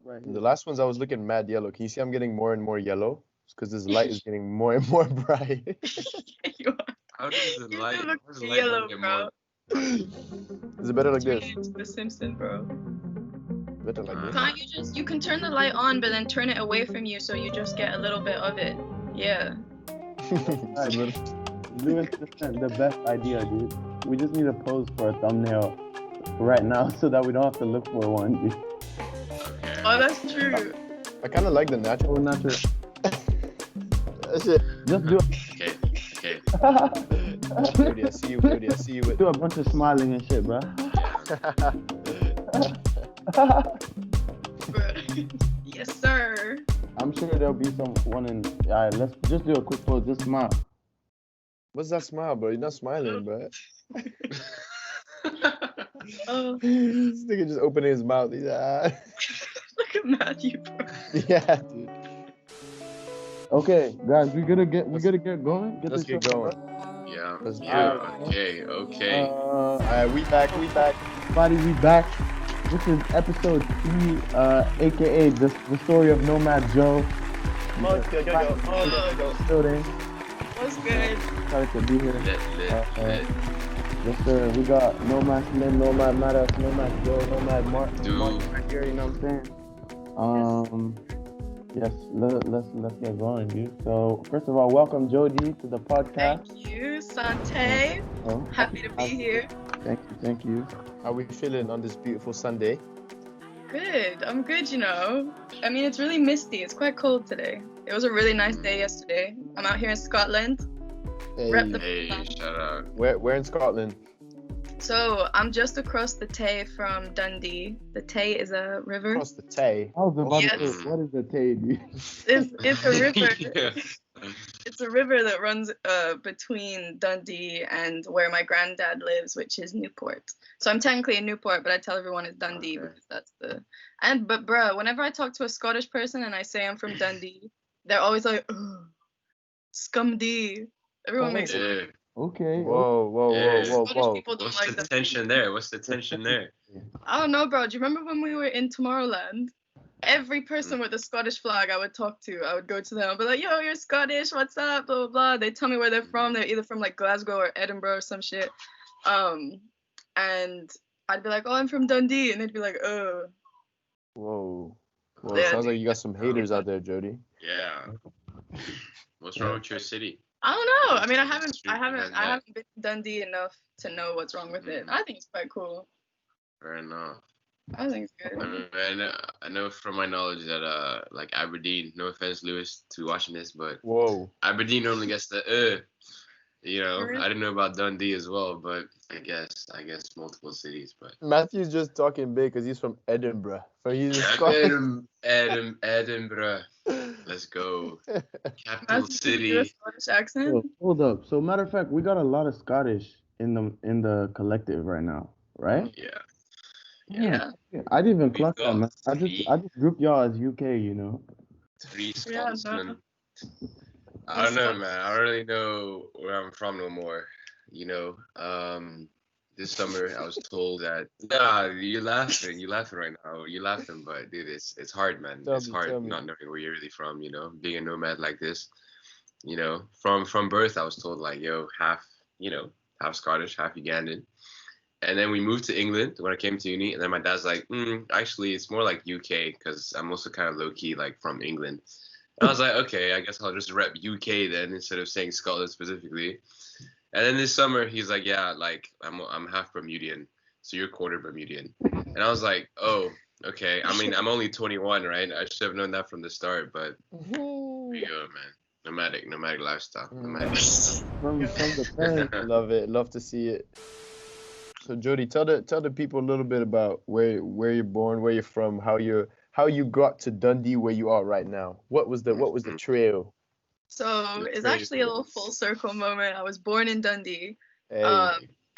right The here. last ones I was looking mad yellow. Can you see I'm getting more and more yellow? It's because this light is getting more and more bright. You are. How does the You light? still look How does the light yellow, don't get bro. more bright? Is it better like Turn this? it into the Simpson, bro. Better like this? Can't you can turn the light on, but then turn it away from you so you just get a little bit of it. Yeah. Just a little. Lewis just sent the best idea, dude. We just need a pose for a thumbnail right now so that we don't have to look for one, dude. Okay. Oh, that's true. I kind of like the natural. Oh, natural. Shit. Just do Okay. Okay. Jody, I see you. Jody, I see you with. do a bunch of smiling and shit, bro. Yes, sir. I'm sure there'll be someone in. Alright, let's just do a quick pose. Just smile. What's that smile, bro? You're not smiling, bro. Oh, This nigga just opening his mouth. He's look at Matthew, bro. yeah, dude. Okay, guys, we gotta get going. Let's this get show going. started. Yeah. Let's do Yeah. it. Okay. Okay. All right, we back. Everybody, we back. This is episode 3, aka the story of Nomad Jo. Building. What's good? Excited to be here. Lit. Yes, sir. We got Nomad Slim, Nomad Maddox, Nomad Jo, Nomad Mark. Dude. Right here, you know what I'm saying? Yes, let's get going, dude. So first of all, welcome Jody to the podcast. Thank you, Sante. Oh, Happy to be here. thank you. How we feeling on this beautiful Sunday? Good. I'm good, you know. I mean, it's really misty. It's quite cold today. It was a really nice day yesterday. I'm out here in Scotland. Hey, Rep the- Hey, shout out. where in Scotland? So I'm just across the Tay from Dundee. The Tay is a river. Across the Tay. I was about Yes. to say, what is the Tay, dude? It's a river. Yeah. It's a river that runs between Dundee and where my granddad lives, which is Newport. So I'm technically in Newport, but I tell everyone it's Dundee Okay. because that's the. But bruh, whenever I talk to a Scottish person and I say I'm from Dundee, they're always like, "Ugh, Scumdee." Everyone makes it. Yeah. Okay. Yeah. Scottish people don't What's like the that. tension there? What's the tension there? I don't know, bro. Do you remember when we were in Tomorrowland? Every person with a Scottish flag I would talk to, I would go to them. I'd be like, yo, you're Scottish. What's up? Blah, blah, blah. They tell me where they're from. They're either from like Glasgow or Edinburgh or some shit. And I'd be like, oh, I'm from Dundee. And they'd be like, oh. Whoa. Yeah, Sounds like you got some haters out there, Jody. Yeah. What's wrong with your city? I don't know. I mean, I haven't that. been to Dundee enough to know what's wrong with it. I think it's quite cool. Fair enough. I think it's good. I know from my knowledge that like Aberdeen, no offense, Lewis, to watching this, but Whoa. Aberdeen only gets the you know, Really? I didn't know about Dundee as well, but I guess multiple cities, but Matthew's just talking big because he's from Edinburgh. So he's a Scotland. Edinburgh. Let's go. Capital That's a city. Scottish accent. Yo, hold up. So matter of fact, we got a lot of Scottish in the collective right now, right? Yeah. Yeah. I didn't even We clock that, got man. I just grouped y'all as UK, you know. 3 Yeah, Scotsmen. I don't know, man. I don't really know where I'm from no more. You know, this summer I was told that you're laughing right now. You're laughing, but dude, it's hard, man. Tell It's me, hard tell me. not knowing where you're really from. You know, being a nomad like this. You know, from birth I was told like, yo, half Scottish, half Ugandan. And then we moved to England when I came to uni, and then my dad's like, actually, it's more like UK because I'm also kind of low key like from England. And I was like, okay, I guess I'll just rep UK then instead of saying Scotland specifically. And then this summer he's like, yeah, like I'm half Bermudian, so you're quarter Bermudian. And I was like, oh, okay. I mean, I'm only 21, right? I should have known that from the start, but here you go, man. Nomadic lifestyle. Nomadic. From the parents. Love it. Love to see it. So Jody, tell the people a little bit about where you're born, where you're from, how you got to Dundee where you are right now. What was the trail? So it's actually a little full circle moment. I was born in Dundee. Hey.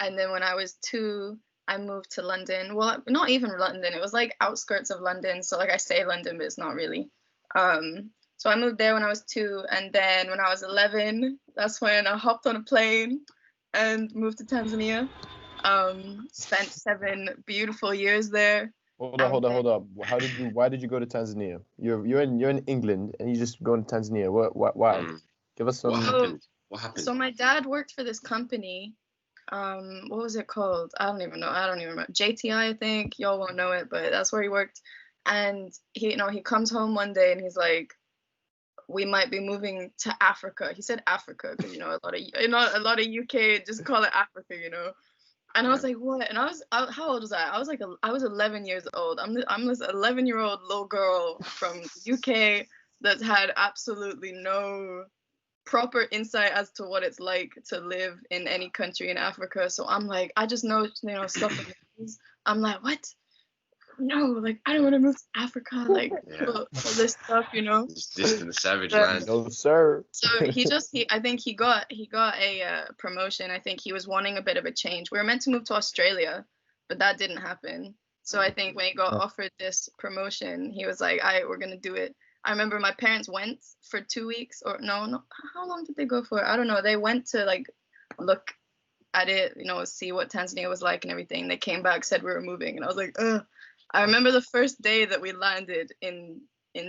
And then when I was 2, I moved to London. Well, not even London. It was like outskirts of London. So like I say London, but it's not really. So I moved there when I was 2. And then when I was 11, that's when I hopped on a plane and moved to Tanzania. Spent 7 beautiful years there. And then, Hold up. Why did you go to Tanzania? You're in England and you just going to Tanzania. Why? Mm. Give us What some. happened? What happened? so my dad worked for this company. What was it called? I don't even know. I don't even remember. JTI, I think. Y'all won't know it, but that's where he worked. And he comes home one day and he's like, we might be moving to Africa. He said Africa because a lot of UK just call it Africa, And I was like, what? And how old was I? I was 11 years old. I'm this 11-year-old little girl from UK that's had absolutely no proper insight as to what it's like to live in any country in Africa. So I'm like, I just know, stuff in the news. I'm like, what? No, like I don't want to move to Africa, like all this stuff, Just distant savage But- land. No, sir. So I think he got a promotion. I think he was wanting a bit of a change. We were meant to move to Australia, but that didn't happen. So I think when he got offered this promotion, he was like, "All right, we're gonna do it." I remember my parents went for 2 weeks, or no, how long did they go for? I don't know. They went to like look at it, see what Tanzania was like and everything. They came back, said we were moving, and I was like, ugh. I remember the first day that we landed in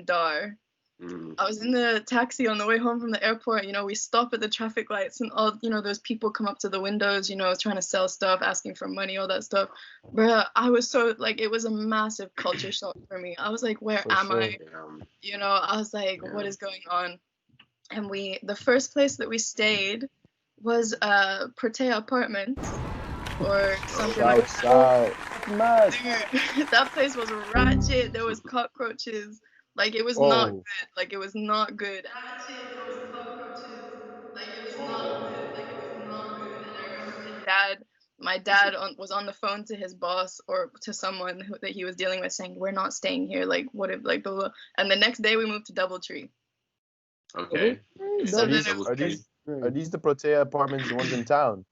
Dar. I was in the taxi on the way home from the airport. We stop at the traffic lights and all, those people come up to the windows, trying to sell stuff, asking for money, all that stuff. Bruh, I was so, like, it was a massive culture shock for me. I was like, where am I? I was like, what is going on? And the first place that we stayed was Protea Apartments or something like that. South. Mad. Dude, that place was ratchet. There was cockroaches. Like it was not good. Like it was not good. Ratchet. There was cockroaches. Like it was not good. Like it was not good. And I remember my dad was on the phone to his boss or to someone that he was dealing with, saying, "We're not staying here. Like what if like blah, blah." And the next day we moved to DoubleTree. Okay. So then Are these the Protea apartments, the ones in town?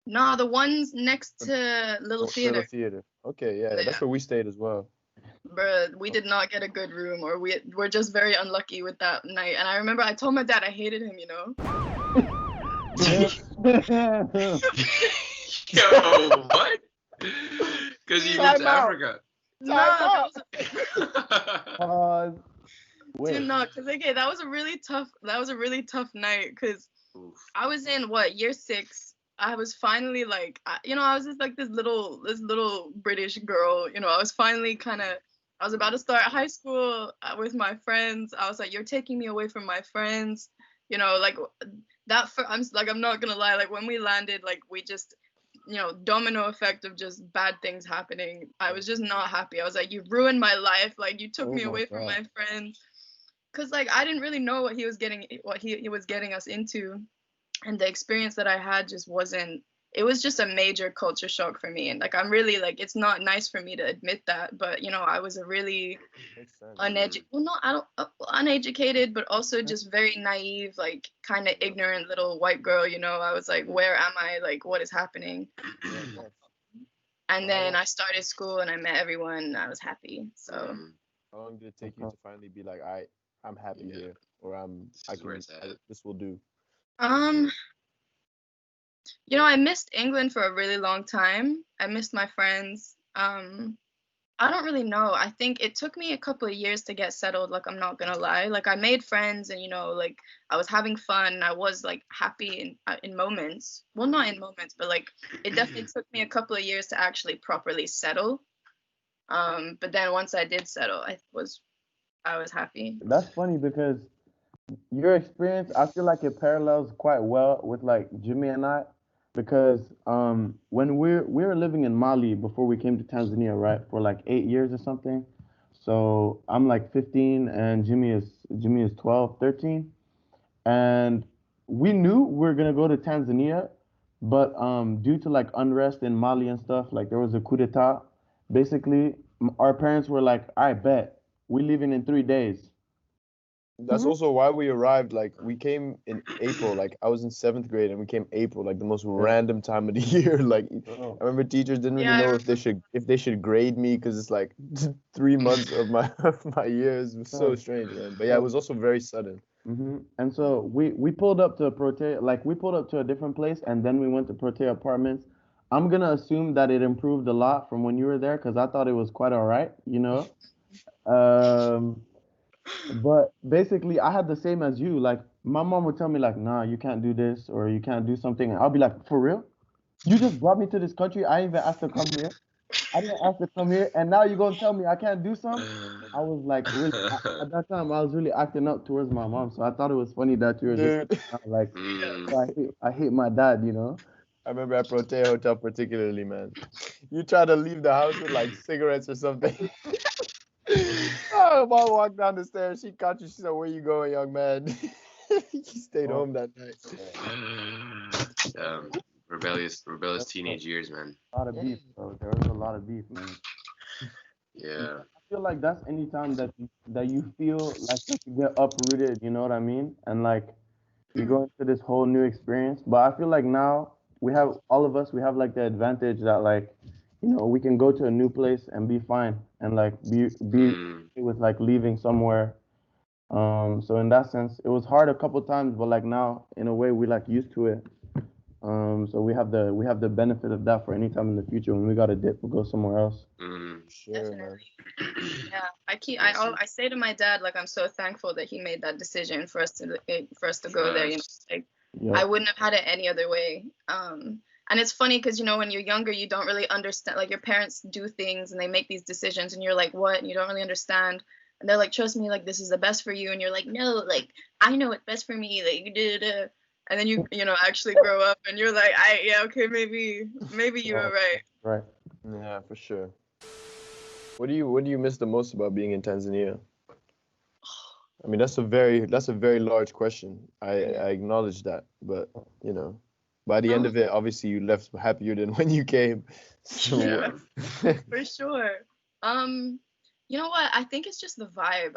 No, the ones next to Little Theater. Little Theater. Okay, yeah, that's where we stayed as well. Bruh, we did not get a good room, or we're just very unlucky with that night. And I remember I told my dad I hated him, Yo, what? Because you moved to Africa. No, Wait. dude, no, because again, that was a really tough night. Because I was in year 6. I was finally like, I was just like this little British girl. I was finally I was about to start high school with my friends. I was like, you're taking me away from my friends. Like that. I'm not gonna lie. Like when we landed, like we just, domino effect of just bad things happening. I was just not happy. I was like, you ruined my life. Like you took me away from my friends. Cause like I didn't really know what he was getting us into. And the experience that I had just wasn't, it was just a major culture shock for me. And like, I'm really like, it's not nice for me to admit that, but I was a really uneducated, but also just very naive, like kind of ignorant little white girl, I was like, where am I? Like, what is happening? And then I started school and I met everyone and I was happy. So how long did it take you to finally be like, I'm happy here, or this will do? I missed England for a really long time. I missed my friends. I don't really know. I think it took me a couple of years to get settled, like I'm not gonna lie. Like I made friends and like I was having fun. I was like happy in moments. Well, not in moments, but like it definitely took me a couple of years to actually properly settle. But then once I did settle, I was happy. That's funny because your experience, I feel like it parallels quite well with like Jimmy and I, because when we were living in Mali before we came to Tanzania, right, for like 8 years or something. So I'm like 15 and Jimmy is 12, 13, and we knew we were gonna go to Tanzania, but due to like unrest in Mali and stuff, like there was a coup d'état. Basically, our parents were like, "I bet we leaving in 3 days." That's also why we arrived. Like we came in April. Like I was in 7th grade and we came April, like the most random time of the year. Like I remember teachers didn't really know if they should grade me because it's like 3 months of my years. It was so strange, man. But yeah, it was also very sudden. And so we pulled up to Protea, like we pulled up to a different place, and then we went to Protea Apartments. I'm gonna assume that it improved a lot from when you were there because I thought it was quite all right, you know. Um, but basically, I had the same as you. Like my mom would tell me like, "Nah, you can't do this or you can't do something," and I'll be like, "For real? You just brought me to this country. I ain't even asked to come here. I didn't ask to come here, and now you're gonna tell me I can't do something?" I was like, really, at that time, I was really acting up towards my mom. So I thought it was funny that you were just Dude, like, Mm. I hate my dad, you know? I remember at Protea Hotel particularly, man. You try to leave the house with like cigarettes or something. Oh, mom walked down the stairs. She caught you. She said, "Where you going, young man?" You stayed Oh, home that night. um, rebellious teenage years, man. a lot of beef, bro. There was a lot of beef, man. Yeah. I feel like that's any time that you feel like that you get uprooted, you know what I mean? And like you go into this whole new experience. But I feel like now we have all of us we have like the advantage that like, you know, we can go to a new place and be fine and like be Mm. with like leaving somewhere. So in that sense, it was hard a couple times, but like now in a way we like used to it. So we have the benefit of that for any time in the future when we got a dip, we'll go somewhere else. Mm. Sure, man. Definitely. Yeah, Yes, I say to my dad like I'm so thankful that he made that decision for us to go there. You know, facts. like I Yep. wouldn't have had it any other way. And it's funny because you know when you're younger you don't really understand. Like your parents do things and they make these decisions and you're like what? And you don't really understand. And they're like, trust me, like this is the best for you. And you're like, no, like I know what's best for me. Like da. And then you know actually grow up and you're like, yeah okay maybe you were Right. right. Right. Yeah, for sure. What do you miss the most about being in Tanzania? I mean, that's a very large question. I acknowledge that, but you know, by the end Um, of it, obviously you left happier than when you came. So, yeah. Yeah. For sure. Um, you know what? I think it's just the vibe.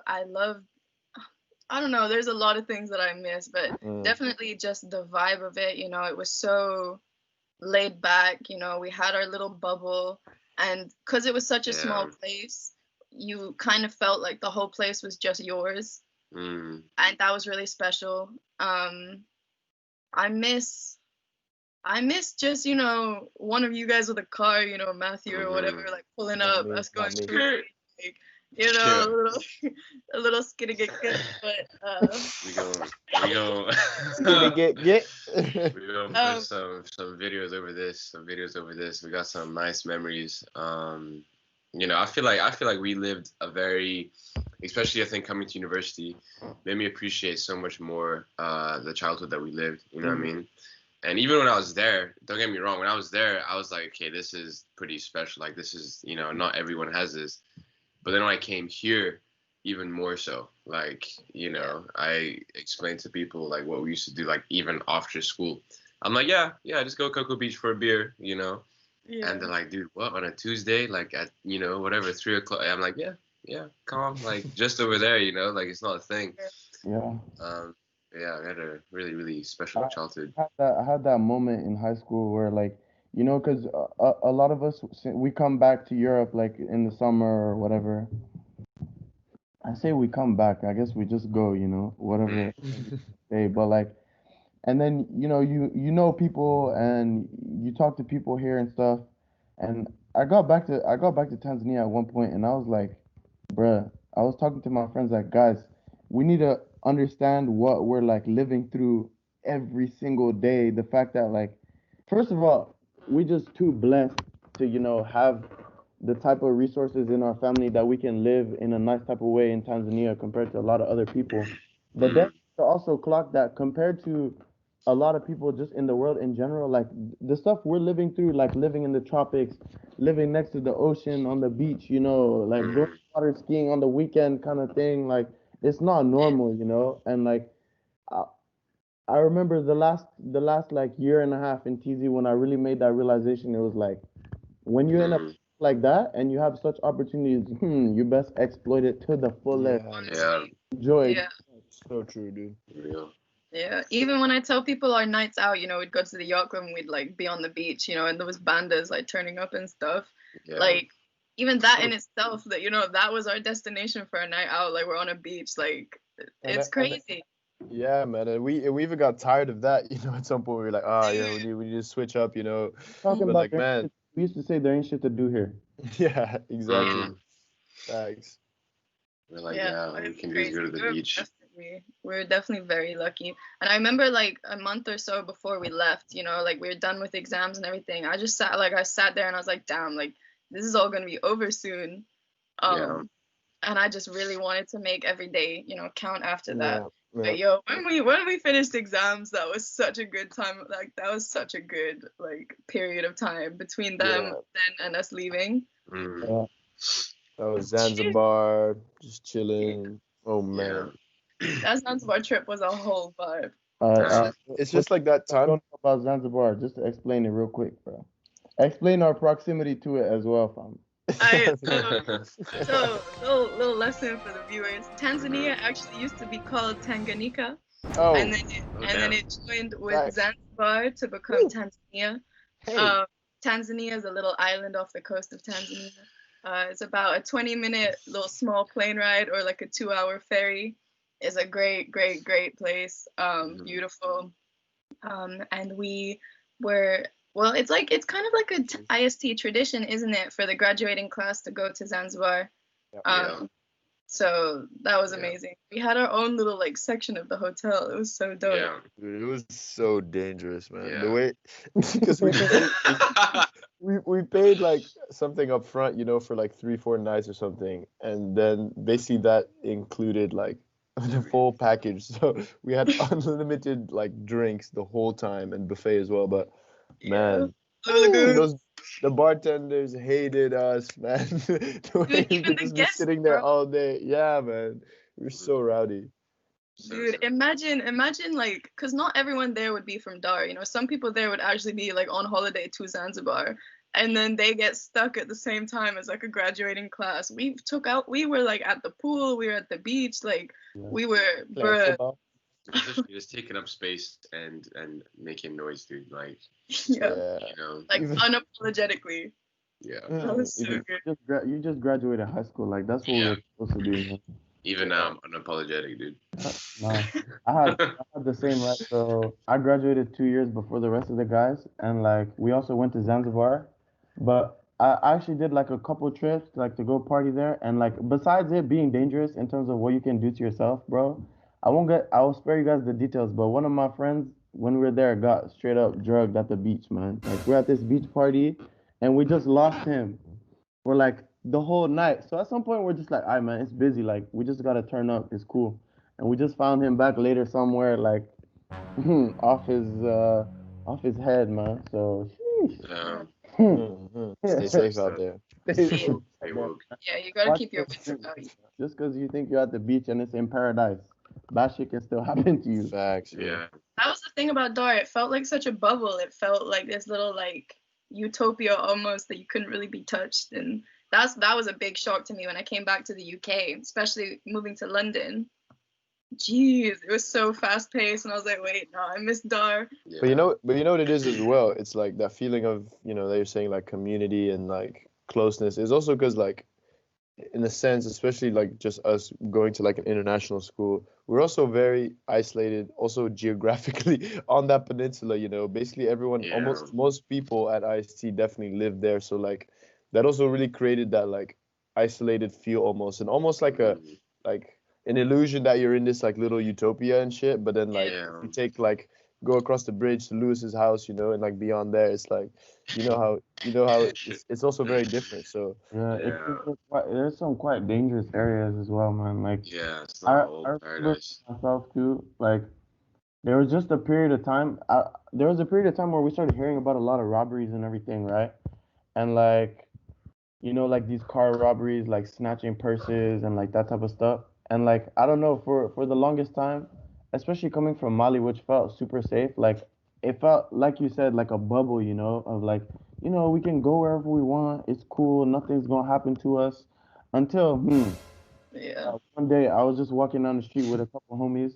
I don't know, there's a lot of things that I miss, but mm, definitely just the vibe of it, you know, it was so laid back, you know, we had our little bubble and because it was such a Yeah. small place, you kind of felt like the whole place was just yours, Mm. and that was really special. Um, I miss I miss just, you know, one of you guys with a car, you know, Matthew or whatever, Mm-hmm. like pulling not up, me, us going not me. cruising, like, you know, Yeah. a little skitty get good. But We go. We go. Skinny get. We gonna put um, some videos over this. Some videos over this. We got some nice memories. I feel like we lived a very, especially I think coming to university, made me appreciate so much more the childhood that we lived. You know what I Mhm. mean? And even when I was there, don't get me wrong, when I was there, I was like, okay, this is pretty special. Like this is, not everyone has this. But then when I came here, even more so. Like, yeah, I explained to people like what we used to do, like even after school. I'm like, yeah, just go Cocoa Beach for a beer. And yeah, they're like, dude, what on a Tuesday? Like at whatever 3 o'clock. I'm like, yeah, calm, like just over there. Like it's not a thing. Yeah. Um, yeah, I had a really really special I childhood. I had that moment in high school where like, you know, because a lot of us we come back to Europe like in the summer or whatever. I say we come back. I guess we just go, you know, whatever day. But like, and then you know people and you talk to people here and stuff. And I got back to Tanzania at one point, and I was like, bruh, I was talking to my friends like, guys, we need to understand what we're like living through every single day. The fact that like, first of all, we just too blessed to have the type of resources in our family that we can live in a nice type of way in Tanzania compared to a lot of other people. But then Mm, to also clock that compared to a lot of people just in the world in general, like the stuff we're living through, like living in the tropics, living next to the ocean on the beach, like going mm, water skiing on the weekend kind of thing, like it's not normal, and like I, I remember the last like year and a half in TZ when I really made that realization. It was like when you end up mm, like that and you have such opportunities, you best exploit it to the fullest. Yeah, man. yeah, honestly, Enjoy it. yeah. So true, dude. real. Yeah, even when I tell people our nights out, you know, we'd go to the yacht club and we'd like be on the beach, you know, and there was bandas like turning up and stuff. Yeah, Like even that in itself, that you know, that was our destination for a night out. Like we're on a beach, like And, it's crazy. Yeah, man, and we even got tired of that. At some point we were like, we need to switch up. Talking But about like, there ain't man, shit, we used to say there ain't shit to do here. yeah, exactly. Mm. Thanks. We're like, Yeah, yeah, all we it's can do is crazy. go to the beach. We were definitely very lucky. And I remember like a month or so before we left, like we were done with exams and everything. I sat there and I was like, damn, like this is all gonna be over soon. Yeah. And I just really wanted to make every day, count after that. Yeah, yeah. But yo, when we finished exams, that was such a good time. Like that was such a good like period of time between them Yeah. then and us leaving. Mm. Yeah. That was Jeez. Zanzibar, just Yeah, chilling. Oh Yeah. man. that Zanzibar trip was a whole vibe. Nah. It's What just like that you don't time. know about Zanzibar? Just to explain it real quick, bro. Explain our proximity to it as well, fam. I Mhm. so little lesson for the viewers. Tanzania actually used to be called Tanganyika, Oh, and then it, Oh and then damn. it joined with facts. Zanzibar to become Woo. Tanzania. Hey. Um, Tanzania is a little island off the coast of Tanzania. It's about a 20-minute little small plane ride or like a 2-hour ferry. It's a great, great, great place. Mhm. Beautiful. And we were, well, it's kind of like a IST tradition, isn't it, for the graduating class to go to Zanzibar. Yeah. So that was Yeah. amazing. We had our own little like section of the hotel. It was so dope. Yeah. Dude, it was so dangerous, man. The Yeah. way, because we paid like something up front, for like 3, 4 nights or something, and then basically that included like the full package. So we had unlimited like drinks the whole time and buffet as well. But Yeah. man, Blue Lagoon. the bartenders hated us, man. The way Dude, we even could the just be guests, sitting there bro. all day. Yeah, man, we were so rowdy. So Dude, imagine like, cause not everyone there would be from Dar. Some people there would actually be like on holiday to Zanzibar, and then they get stuck at the same time as like a graduating class. We were like at the pool, we were at the beach, like Yeah. we were, Playing bruh. football. essentially just taking up space and making noise, dude. Like, Yeah, Yeah. like Even, unapologetically. yeah. That was so even good. You just graduated high school. Like that's what we Yeah. were supposed to do, man. Even now I'm unapologetic, dude. Nah, I had the same, right. So I graduated 2 years before the rest of the guys, and like we also went to Zanzibar, but I actually did like a couple trips like to go party there, and like besides it being dangerous in terms of what you can do to yourself, bro. I will spare you guys the details, but one of my friends when we were there got straight up drugged at the beach, man. Like we're at this beach party, and we just lost him for like the whole night. So at some point we're just like, all right, man, it's busy. Like we just gotta turn up. It's cool. And we just found him back later somewhere, like off his uh off his head, man. So Um, Stay safe out so there. stay See, there. woke. yeah, you gotta Watch keep your your wits drink. about you. Just because you think you're at the beach and it's in paradise, bad shit can still happen to you. Facts, bro. Yeah. That was the thing about Dar. It felt like such a bubble. It felt like this little like utopia almost that you couldn't really be touched. And that was a big shock to me when I came back to the UK, especially moving to London. Jeez, it was so fast paced, and I was like, wait, no, I miss Dar. But Yeah. you know what it is as well. It's like that feeling of, that you're saying like community and like closeness is also because like in a sense, especially like just us going to like an international school, we're also very isolated, also geographically on that peninsula. Basically everyone, Yeah. almost most people at IST definitely live there. So like that also really created that like isolated feel almost, and almost like Mhm. like an illusion that you're in this like little utopia and shit. But then like Yeah. if you take like go across the bridge to Lewis's house, and like beyond there, it's like how it's also very different. So Yeah, Yeah. there's some quite dangerous areas as well, man. Like Yeah. It's not I all remember paradise. myself too. Like there was just a period of time. There was a period of time where we started hearing about a lot of robberies and everything, right? And like like these car robberies, like snatching purses and like that type of stuff. And like I don't know, for the longest time, especially coming from Mali, which felt super safe, like it felt like you said, like a bubble, of like, we can go wherever we want. It's cool. Nothing's gonna happen to us until Yeah. one day I was just walking down the street with a couple homies,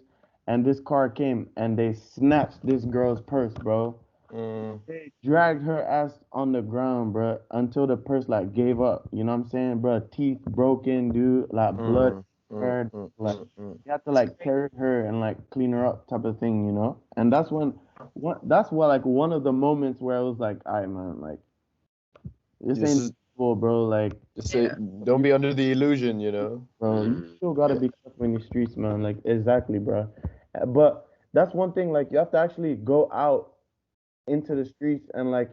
and this car came and they snatched this girl's purse, bro. mm, They dragged her ass on the ground, bro, until the purse like gave up. You know what I'm saying, bro? Teeth broken, dude, like blood mm, her, like you have to like carry her and like clean her up type of thing, you know. And that's that's what like one of the moments where I was like, all right, man, like this This ain't is cool, bro. Like, just say, don't be under the illusion, you know. bro, you still gotta be careful in the streets, man. Like, exactly, bro. But that's one thing. Like, you have to actually go out into the streets and like,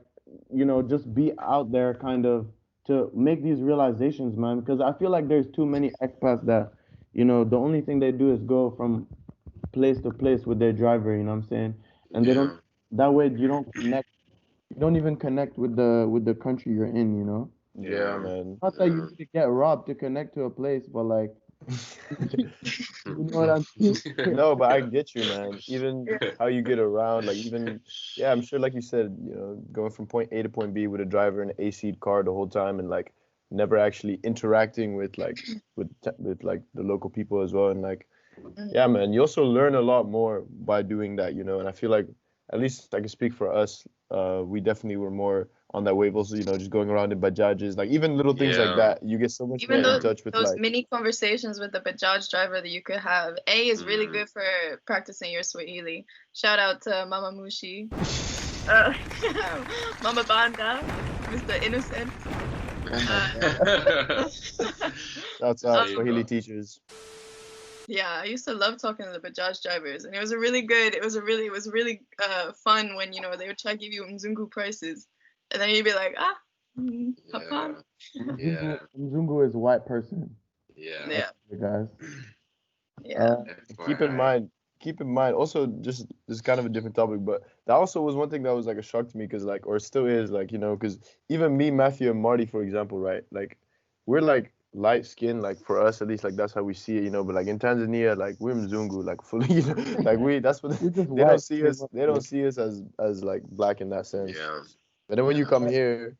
you know, just be out there, kind of, to make these realizations, man. Because I feel like there's too many expats that, you know, the only thing they do is go from place to place with their driver. You know what I'm saying? And they don't. That way, you don't connect. You don't even connect with the country you're in. You know. Yeah, man. Not that you need to get robbed to connect to a place, but like, you know what I'm saying? No, but I get you, man. Even how you get around, like even, yeah, I'm sure, like you said, you know, going from point A to point B with a driver in an AC car the whole time, and like never actually interacting with like with like the local people as well, and like, yeah, man, you also learn a lot more by doing that, you know. And I feel like, at least I can speak for us, we definitely were more on that wave also, you know, just going around in bajages, like even little things like that, you get so much Even more in touch with those like mini conversations with the Bajaj driver that you could have. A is really good for practicing your Swahili. Shout out to Mama Mushi, Mama Banda, Mr. Innocent. Shouts out Swahili teachers. Yeah, I used to love talking to the Bajaj drivers, and it was really fun when, you know, they would try to give you Mzungu prices, and then you'd be like, Papa. Yeah. Mzungu is a white person. Yeah. Guys. Yeah. Keep in mind. Also, just this is kind of a different topic, but that also was one thing that was like a shock to me, because like, or still is, like, you know, because even me, Matthew, and Marty, for example, right? Like, we're like light skin, like for us at least, like that's how we see it, you know. But like in Tanzania, like we're Mzungu, like fully, you know, like that's what they don't see us. They don't see us as like black in that sense. Yeah. But then when you come here,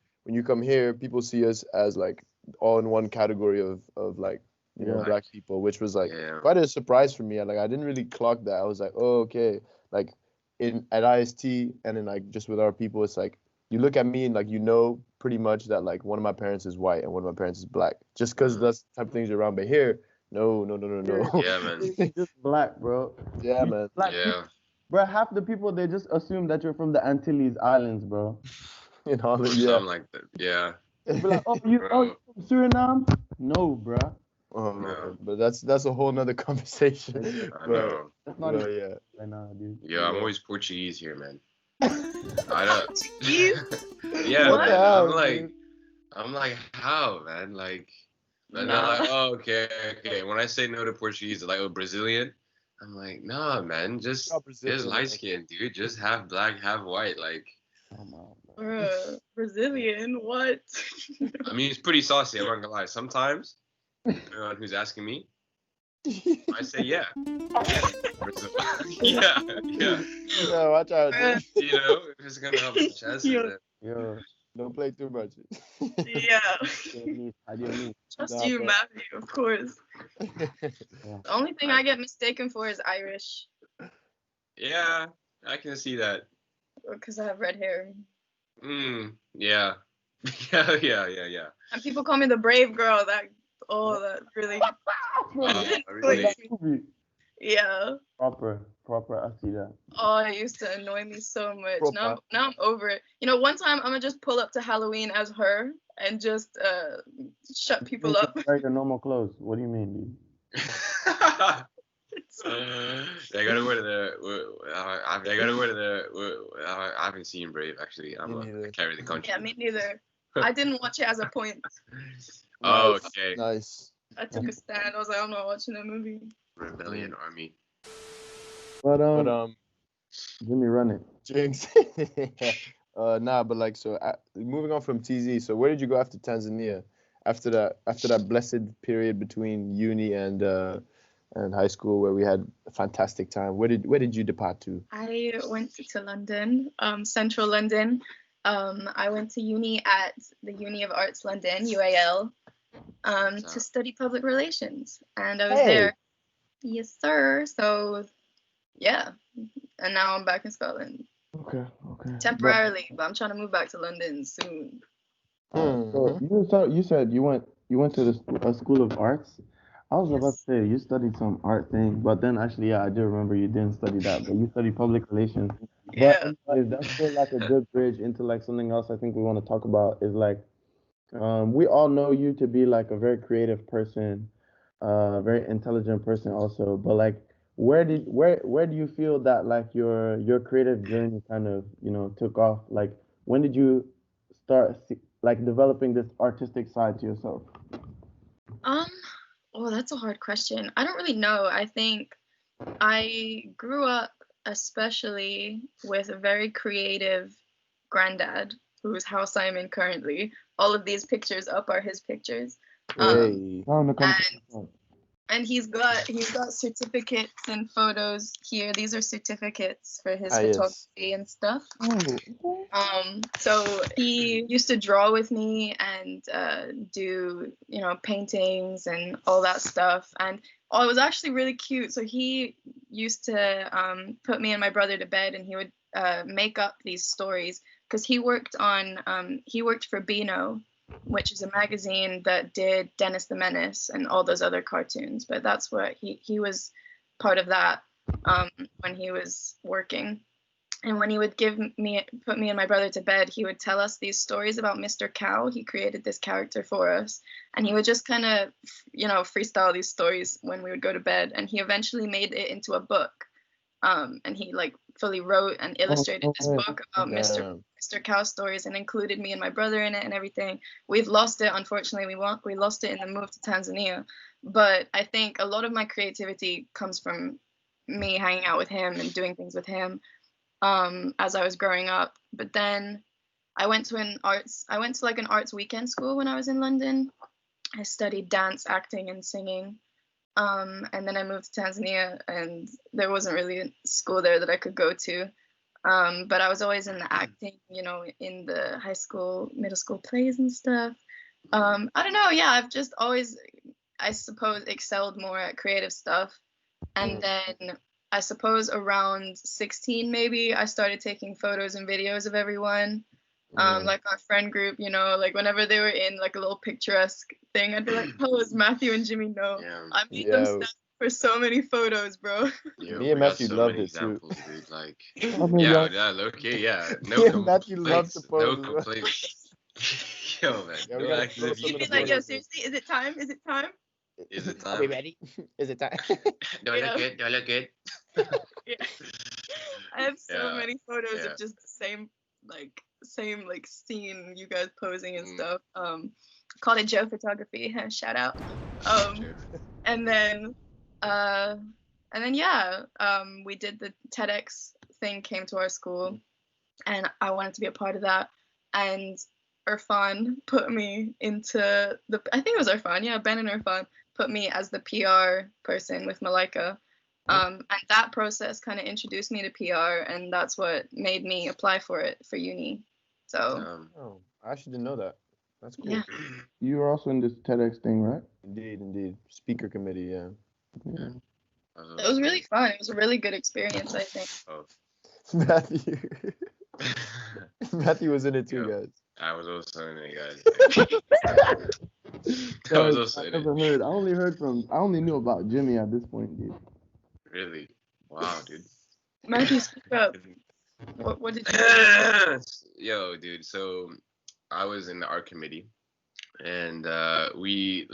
people see us as like all in one category of like, you know, black people, which was like quite a surprise for me. Like I didn't really clock that. I was like, oh, okay. Like at IST and then like just with our people, it's like you look at me and like, you know, pretty much that like one of my parents is white and one of my parents is black, just because that's the type of things around. But here, no. Yeah, man. It's just black, bro. Yeah, man. Black people, bro. Half the people, they just assume that you're from the Antilles Islands, bro. You know, Or something like that. Yeah. Be like, oh, you from Suriname? No, bro. No. But that's a whole nother conversation. I know. That's not But, even right now, dude. Yeah, I'm always Portuguese here, man. I don't. Portuguese? Yeah, What? man. I'm like, how, man? Like, and they're like, oh, okay. When I say no to Portuguese, they're like, oh, Brazilian. I'm like, nah, man, just light skin, dude. Just half black, half white. Like, Brazilian? What? I mean, it's pretty saucy. I'm not gonna lie. Sometimes, depending on who's asking me, I say yeah. Yeah. No, watch out. You know, if it's gonna help the chest. Yo, don't play too much. Yeah. I didn't mean. Trust you, Matthew, of course. The only thing I get mistaken for is Irish. Yeah, I can see that. Because I have red hair. Yeah. Yeah. And people call me the brave girl. That really. Really? Yeah. Proper. I see that. Oh, it used to annoy me so much. Now I'm over it. You know, one time I'm gonna just pull up to Halloween as her and just shut people up. Wear your normal clothes. What do you mean, dude? I gotta wear I haven't seen Brave actually. I carry the country. Yeah, me neither. I didn't watch it as a point. Oh, okay. Nice. I took a stand. I was like, I'm not watching that movie. Rebellion Army. But Jimmy, run it. Jinx. But like, so moving on from TZ. So where did you go after Tanzania? After that blessed period between uni and high school, where we had a fantastic time. Where did you depart to? I went to London, central London. I went to uni at the Uni of Arts London, UAL, to study public relations, and I was there. Yes, sir. So, yeah, and now I'm back in Scotland. Okay. Temporarily, but I'm trying to move back to London soon. So you said you went to a school of arts. I was about to Yes. say you studied some art thing, but then actually, yeah, I do remember you didn't study that, but you studied public relations. But Yeah. anyways, that's still like a good bridge into like something else I think we want to talk about is like we all know you to be like a very creative person, very intelligent person also. But like, where do you feel that like your creative journey kind of took off? Like, when did you start like developing this artistic side to yourself? Um, oh, that's a hard question. I don't really know. I think I grew up especially with a very creative granddad whose house I'm in currently. All of these pictures up are his pictures. Um, Hey. Time to come to and the front. and he's got certificates and photos here. These are certificates for his Ah, yes. photography and stuff. Oh, okay. So he used to draw with me and do, paintings and all that stuff. And oh, it was actually really cute. So he used to put me and my brother to bed, and he would make up these stories because he worked for Beano, which is a magazine that did Dennis the Menace and all those other cartoons. But that's what he was part of that when he was working. And when he would put me and my brother to bed, he would tell us these stories about Mr. Cow. He created this character for us, and he would just kind of, freestyle these stories when we would go to bed. And he eventually made it into a book. And he like fully wrote and Oh, illustrated no this way. book about Damn. Mr. Cow stories and included me and my brother in it and everything. We've lost it, unfortunately. We lost it in the move to Tanzania. But I think a lot of my creativity comes from me hanging out with him and doing things with him as I was growing up. But then I went to like an arts weekend school when I was in London. I studied dance, acting, and singing. And then I moved to Tanzania, and there wasn't really a school there that I could go to. But I was always in the acting, in the high school, middle school plays and stuff. I don't know. Yeah, I've just always, I suppose, excelled more at creative stuff. And Mm. then I suppose around 16, maybe, I started taking photos and videos of everyone. Mm. Like our friend group, like whenever they were in like a little picturesque thing, I'd be like, oh, it's Matthew and Jimmy. No, Yeah. I made them Yeah. stand for so many photos, bro. Yo, Me and we got Matthew so loved many it too. examples, dude. Like, I mean, yeah, y'all, yeah, okay, yeah. No Me and Matthew loved to complaints. No pose as well. complaints. Yo, man, Yeah, we no gotta actions throw if you some You'd of be the can like, do yo, it. photos. seriously, is it time? Is it time? Is it Are we time? ready? Is it time? Do I look Yeah. good? Do I look good? Yeah. I have so Yeah, many photos yeah. of just the same scene, you guys posing and Mm, stuff. Called it Joe Photography. Shout out. Um, true. and then uh, yeah, we did the TEDx thing, came to our school, and I wanted to be a part of that. And Irfan put me into I think it was Irfan, yeah, Ben and Irfan put me as the PR person with Malika. And that process kind of introduced me to PR, and that's what made me apply for it for uni. So Oh, I actually didn't know that. That's yeah, cool. you were also in this TEDx thing, right? Indeed, indeed. Speaker committee, yeah. Yeah, Yeah. I was it was also really in. fun. It was a really good experience, I think. Oh. Matthew. Matthew was in it too, Yo, guys. I was also in it, guys. I was Guys, also I in it. never heard. I only knew about Jimmy at this point, dude. Really? Wow, dude. Matthew, speak up. What did you do? Yo, dude. So I was in the art committee, and we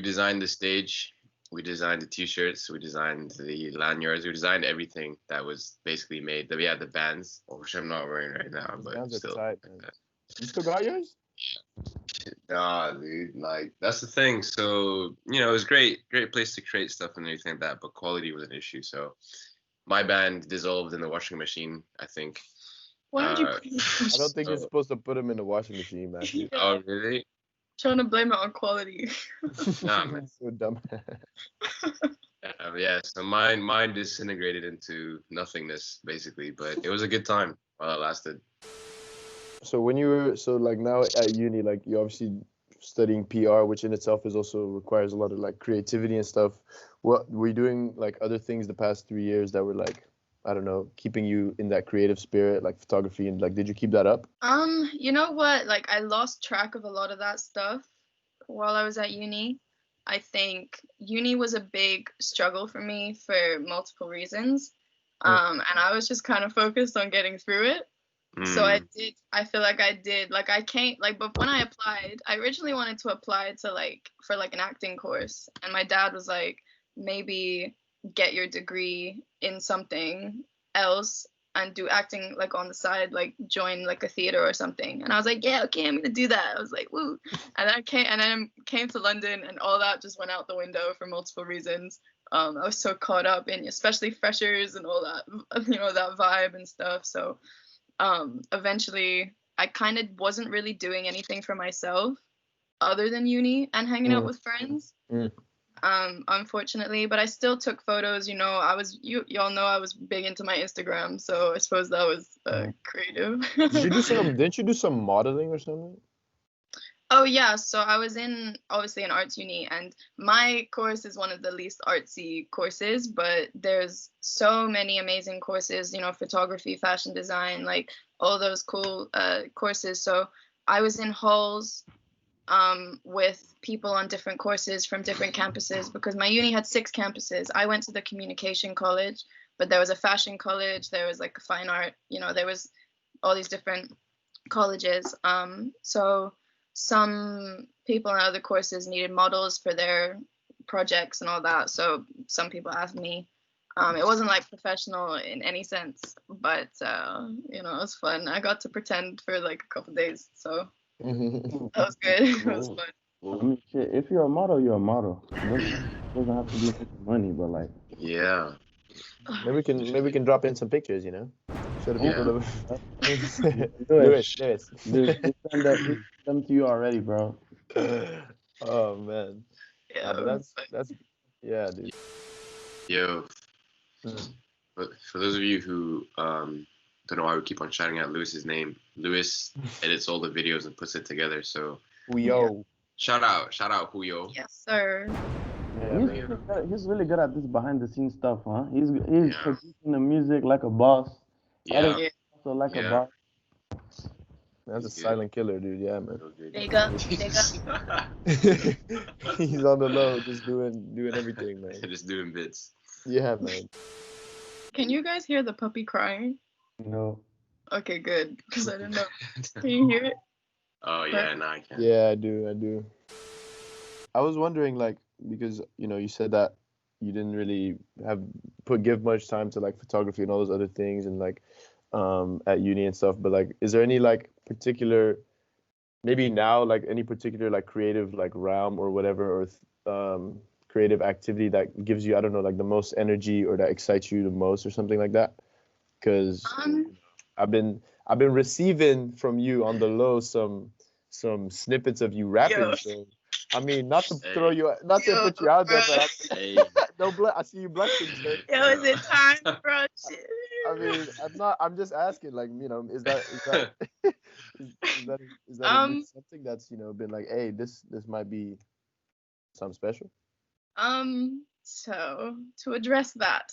designed the stage, we designed the t-shirts, we designed the lanyards, we designed everything that was basically made. We had the bands, which I'm not wearing right now, Those but bands are still. tight, man. You still got yours? Nah, dude. Like that's the thing. So it was great place to create stuff and everything like that, but quality was an issue. So my band dissolved in the washing machine, I think. Why would you Uh, put me I don't think you're so, supposed to put them in the washing machine, Matthew. Yeah, oh really? trying to blame it on quality. Nah, man. So dumb. Yeah. So mine disintegrated into nothingness basically, but it was a good time while it lasted. So when you were like now at uni, like you're obviously studying PR, which in itself is also requires a lot of like creativity and stuff. What were you doing like other things the past 3 years that were like, I don't know, keeping you in that creative spirit, like photography, and like did you keep that up? You know what? Like I lost track of a lot of that stuff while I was at uni. I think uni was a big struggle for me for multiple reasons. And I was just kind of focused on getting through it. So I feel like I did, like I can't, like, but when I applied, I originally wanted to apply to like, for like an acting course. And my dad was like, maybe get your degree in something else and do acting like on the side, like join like a theater or something. And I was like, yeah, okay, I'm gonna do that. I was like, woo. And then I came to London, and all that just went out the window for multiple reasons. I was so caught up in especially freshers and all that, you know, that vibe and stuff. So eventually I kind of wasn't really doing anything for myself other than uni and hanging out with friends. Unfortunately, but I still took photos. You know, I was y'all know I was big into my Instagram, so I suppose that was creative. Didn't you do some modeling or something? Oh yeah, so I was in obviously an arts uni, and my course is one of the least artsy courses, but there's so many amazing courses, you know, photography, fashion design, like all those cool courses. So I was in halls with people on different courses from different campuses, because my uni had 6 campuses. I went to the communication college, but there was a fashion college, there was like a fine art, you know, there was all these different colleges. So some people in other courses needed models for their projects and all that. So some people asked me. It wasn't like professional in any sense, but you know, it was fun. I got to pretend for like a couple days, so that was good. It was fun. I mean, shit, if you're a model, you're a model. It doesn't have to be making money, but like. Yeah. Maybe we can drop in some pictures, you know. Show the people Lewis. Lewis. Dude, send them to you already, bro. Oh man. Yeah, But that's yeah, dude. Yo. But for those of you who don't know why we keep on shouting out Lewis's name, Lewis edits all the videos and puts it together. So shout out Huyo. yes, sir. Yeah, He's really good at this behind the scenes stuff, huh? He's producing the music like a boss. Yeah. Also like a boss. That's a silent killer, dude. Yeah, man. Big up. He's on the low, just doing everything, man. Just doing bits. Yeah, man. Can you guys hear the puppy crying? No. Okay, good, because I didn't know. Can you hear it? Oh yeah, no, I can. Yeah, I do. I was wondering, like, because you know, you said that you didn't really give much time to like photography and all those other things, and like at uni and stuff. But like, is there any like particular, maybe now, like any particular like creative like realm or whatever, or creative activity that gives you, I don't know, like the most energy or that excites you the most or something like that? Because I've been receiving from you on the low some snippets of you rapping. So, I mean, not to throw you, not to put you out there, but I see you blushing. So. Yo, is it time, bro? Shit. I mean, I'm just asking, like, you know, is that something that's, you know, been like, hey, this might be something special? So to address that,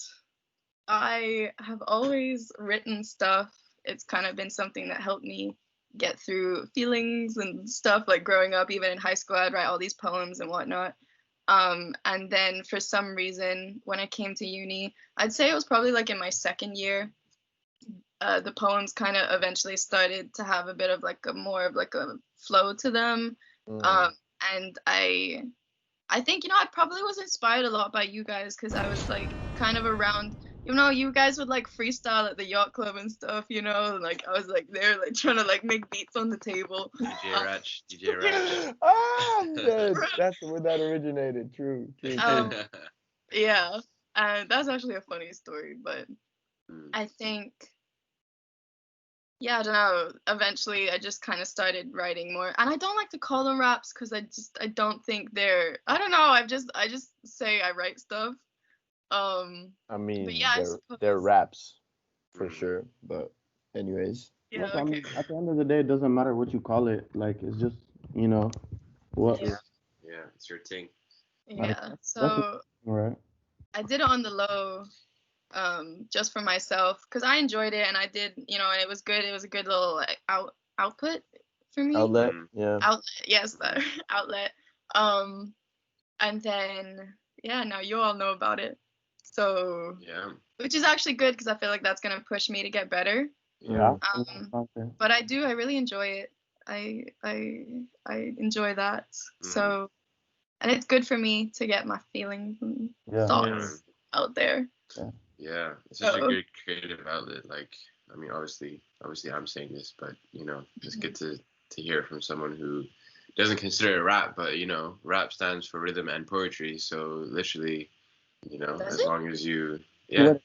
I have always written stuff. It's kind of been something that helped me get through feelings and stuff, like growing up. Even in high school, I'd write all these poems and whatnot. And then for some reason, when I came to uni, I'd say it was probably like in my second year, the poems kind of eventually started to have a bit of like more of like a flow to them. And I think, you know, I probably was inspired a lot by you guys, because I was like kind of around, you know, you guys would like freestyle at the yacht club and stuff, you know, and like I was like there like trying to like make beats on the table. DJ Ratch. That's where that originated. True. Yeah, and that's actually a funny story, but I think, yeah, I don't know. Eventually, I just kind of started writing more, and I don't like to call them raps because I don't think they're. I don't know. I just say I write stuff. I mean, but yeah, they're raps for sure. But anyways. Yeah. Look, I mean, at the end of the day, it doesn't matter what you call it. Like, it's just, you know, what. Yeah, it's your thing. Yeah. So right. I did it on the low. Just for myself, because I enjoyed it, and I did, you know, and it was good. It was a good little like, output for me. Outlet, yeah. Outlet, yes, outlet. And then now you all know about it. So Yeah. which is actually good because I feel like that's gonna push me to get better. Yeah. But I really enjoy it. I enjoy that. So, and it's good for me to get my feelings and thoughts out there. Yeah, it's such a good creative outlet. Like, I mean, obviously, I'm saying this, but you know, it's good to hear it from someone who doesn't consider it rap, but you know, rap stands for rhythm and poetry. So literally, you know, long as you, RAP.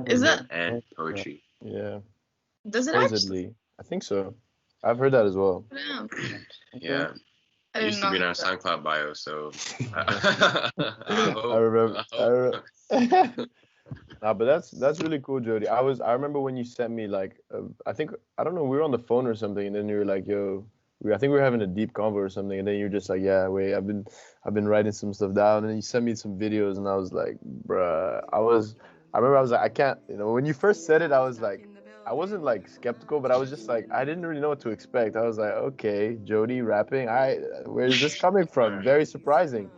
Is that and poetry? Yeah. Does it Supposedly, I think so. I've heard that as well. Yeah. It used to be in our SoundCloud bio, so I remember. Nah, but that's really cool, Jody. I remember when you sent me like I don't know, we were on the phone or something, and then you were like, "Yo, I think we were having a deep convo or something," and then you're just like, "Yeah, wait, I've been writing some stuff down," and then you sent me some videos, and I was like, "Bruh," I remember I was like, I can't, you know, when you first said it, I was like, I wasn't like skeptical, but I was just like, I didn't really know what to expect. I was like, okay, Jody rapping, where is this coming from? Very surprising.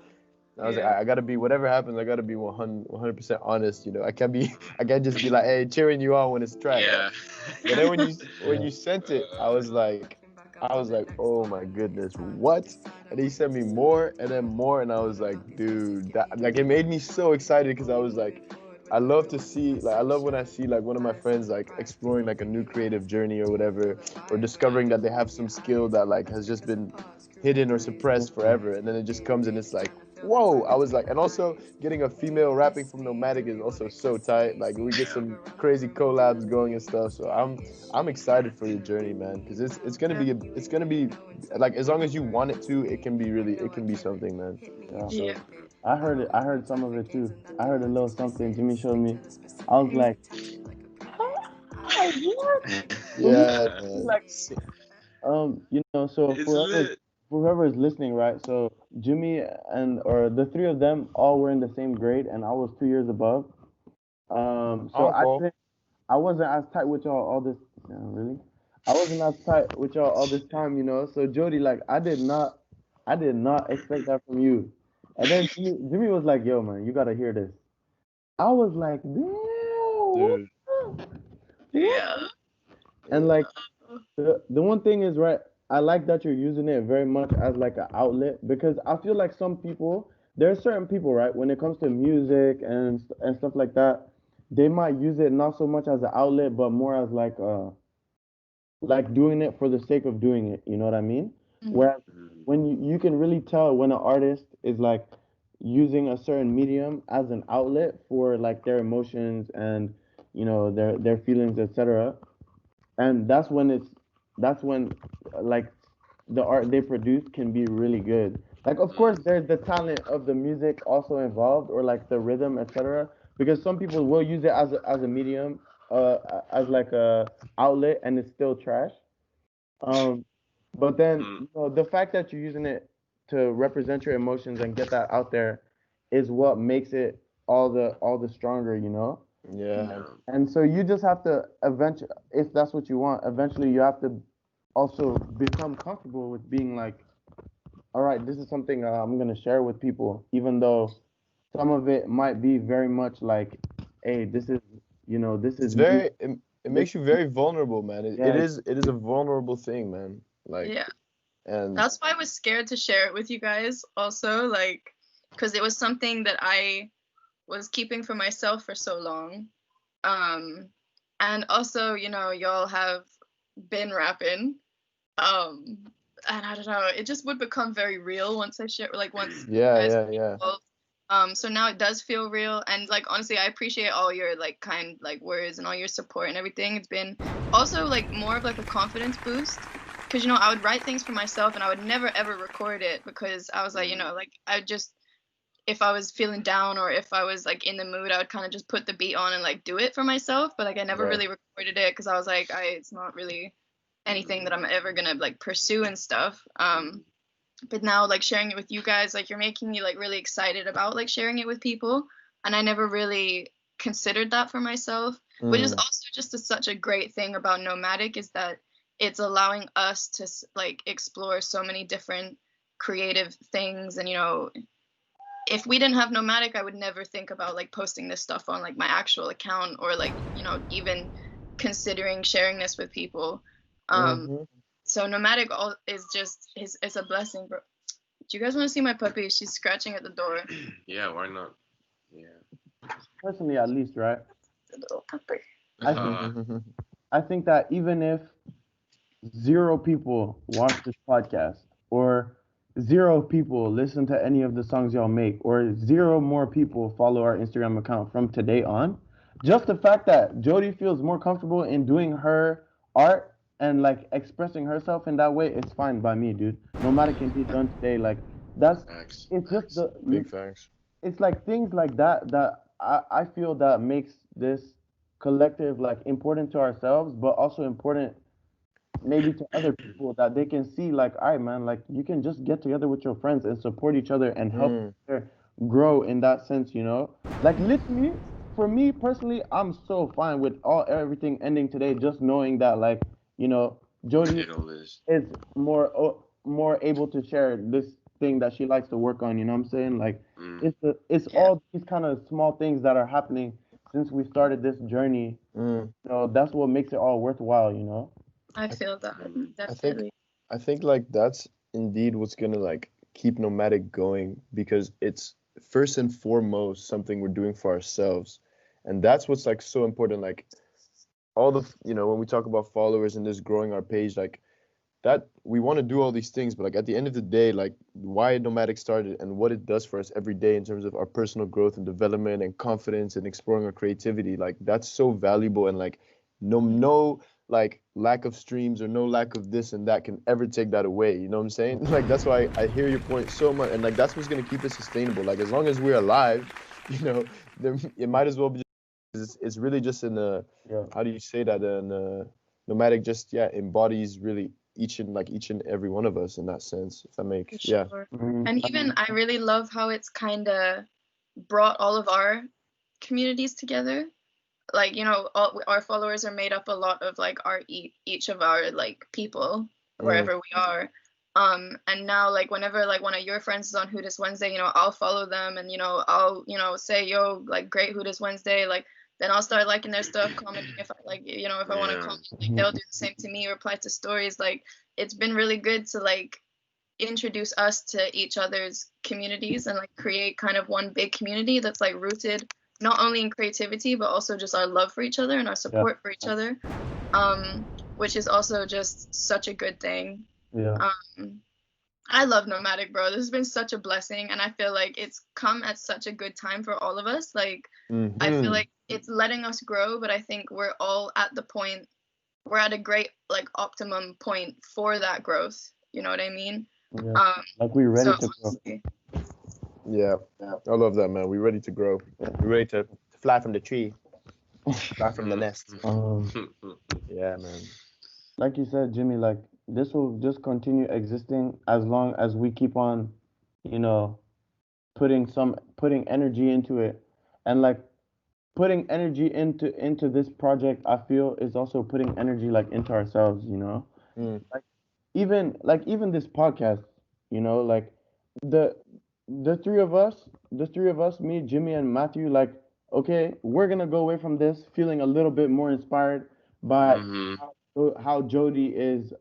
I was like, I gotta be, whatever happens, I gotta be 100% honest. You know, I can't just be like, hey, cheering you on when it's trash. Yeah. But then when you sent it, I was like, oh my goodness, what? And he sent me more and then more, and I was like, dude, that, like, it made me so excited because I was like, I love when I see like one of my friends like exploring like a new creative journey or whatever, or discovering that they have some skill that like has just been hidden or suppressed forever, and then it just comes and it's like, whoa. I was like, and also getting a female rapping from Nomadic is also so tight. Like, we get some crazy collabs going and stuff. So I'm excited for your journey, man, because it's gonna be like, as long as you want it to, it can be something, man. Yeah. I heard some of it too. I heard a little something Jimmy showed me. I was like, what? Yeah, Like, you know, so It's lit. whoever is listening, right? So Jimmy or the three of them all were in the same grade, and I was 2 years above. So Uncle. I wasn't as tight with y'all all this. Really, I wasn't as tight with y'all all this time, you know. So Jody, like, I did not expect that from you. And then Jimmy was like, "Yo, man, you gotta hear this." I was like, "Damn, Dude. what?" Yeah. And like, the one thing is, right, I like that you're using it very much as like an outlet, because I feel like there are certain people, right, when it comes to music and stuff like that, they might use it not so much as an outlet, but more as like doing it for the sake of doing it. You know what I mean? Whereas when you can really tell when an artist is like using a certain medium as an outlet for like their emotions and, you know, their feelings, etc. And that's when like the art they produce can be really good. Like, of course, there's the talent of the music also involved, or like the rhythm, etc. Because some people will use it as a medium, as like a outlet, and it's still trash. Um, but then, you know, the fact that you're using it to represent your emotions and get that out there is what makes it all the stronger, you know. Yeah. And so you just have to eventually, if that's what you want, eventually you have to also become comfortable with being like, all right, this is something I'm gonna share with people, even though some of it might be very much like, hey, this is, you know, this It's is me. very it This, makes you very vulnerable, man. yeah, It is a vulnerable thing, man. Like, Yeah. and That's why I was scared to share it with you guys also, like, because it was something that I was keeping for myself for so long. And also, you know, y'all have been rapping. And I don't know, it just would become very real once I share, like, once you guys get yeah. involved. So now it does feel real, and like, honestly, I appreciate all your like kind like words and all your support and everything. It's been also like more of like a confidence boost, because you know, I would write things for myself and I would never ever record it, because I was like, you know, like, I just, if I was feeling down or if I was like in the mood, I would kind of just put the beat on and like do it for myself. But like, I never Right. really recorded it because I was like, it's not really anything that I'm ever gonna like pursue and stuff. But now, like, sharing it with you guys, like, you're making me like really excited about like sharing it with people, and I never really considered that for myself. Which is also just such a great thing about Nomadic, is that it's allowing us to like explore so many different creative things. And, you know, if we didn't have Nomadic, I would never think about like posting this stuff on like my actual account, or like, you know, even considering sharing this with people. So Nomadic is just it's a blessing, bro. Do you guys want to see my puppy? She's scratching at the door. Yeah, why not? Yeah. Personally, at least, right? The little puppy. I think that even if 0 people watch this podcast, or 0 people listen to any of the songs y'all make, or 0 more people follow our Instagram account from today on, just the fact that Jody feels more comfortable in doing her art and like expressing herself in that way, it's fine by me, dude. Nomadic can be done today. Like that's Facts. it's just the Big facts. it's like things like that that I feel that makes this collective like important to ourselves, but also important maybe to other people, that they can see like, all right, man, like you can just get together with your friends and support each other and help each other grow in that sense, you know? Like literally, for me personally, I'm so fine with everything ending today, just knowing that like, you know, Jody It all is. is more able to share this thing that she likes to work on, you know what I'm saying? Like it's all these kind of small things that are happening since we started this journey. So that's what makes it all worthwhile, you know? I feel that definitely. I think like that's indeed what's gonna like keep Nomadic going, because it's first and foremost something we're doing for ourselves, and that's what's like so important. Like all the, you know, when we talk about followers and just growing our page, like that we want to do all these things, but like at the end of the day, like why Nomadic started and what it does for us every day in terms of our personal growth and development and confidence and exploring our creativity, like that's so valuable, and like no like lack of streams or no lack of this and that can ever take that away, you know what I'm saying? Like that's why I hear your point so much, and like that's what's going to keep it sustainable. Like as long as we're alive, you know, there, it might as well be it's really just in a how do you say that, in Nomadic just embodies really each and every one of us in that sense, if that makes Sure. And even I really love how it's kind of brought all of our communities together. Like, you know, all our followers are made up a lot of like our each of our like people wherever we are. And now like whenever like one of your friends is on Who Dis Wednesday, you know, I'll follow them, and you know, I'll, you know, say, yo, like great Who Dis Wednesday, like then I'll start liking their stuff, commenting if I like, you know, if I want to comment, like, they'll do the same to me, reply to stories. Like it's been really good to like introduce us to each other's communities and like create kind of one big community that's like rooted not only in creativity but also just our love for each other and our support for each other, which is also just such a good thing. I love Nomadic, bro. This has been such a blessing, and I feel like it's come at such a good time for all of us. Like I feel like it's letting us grow, but I think we're all at the point, we're at a great like optimum point for that growth, you know what I mean? Like we're ready to grow. Yeah, I love that, man. We're ready to grow. We're ready to fly from the tree, fly from the nest. Yeah, man. Like you said, Jimmy, like this will just continue existing as long as we keep on, you know, putting energy into it, and like putting energy into this project. I feel is also putting energy like into ourselves, you know, like even this podcast, you know, like the three of us, me, Jimmy, and Matthew, like, okay, we're gonna go away from this feeling a little bit more inspired by how Jody is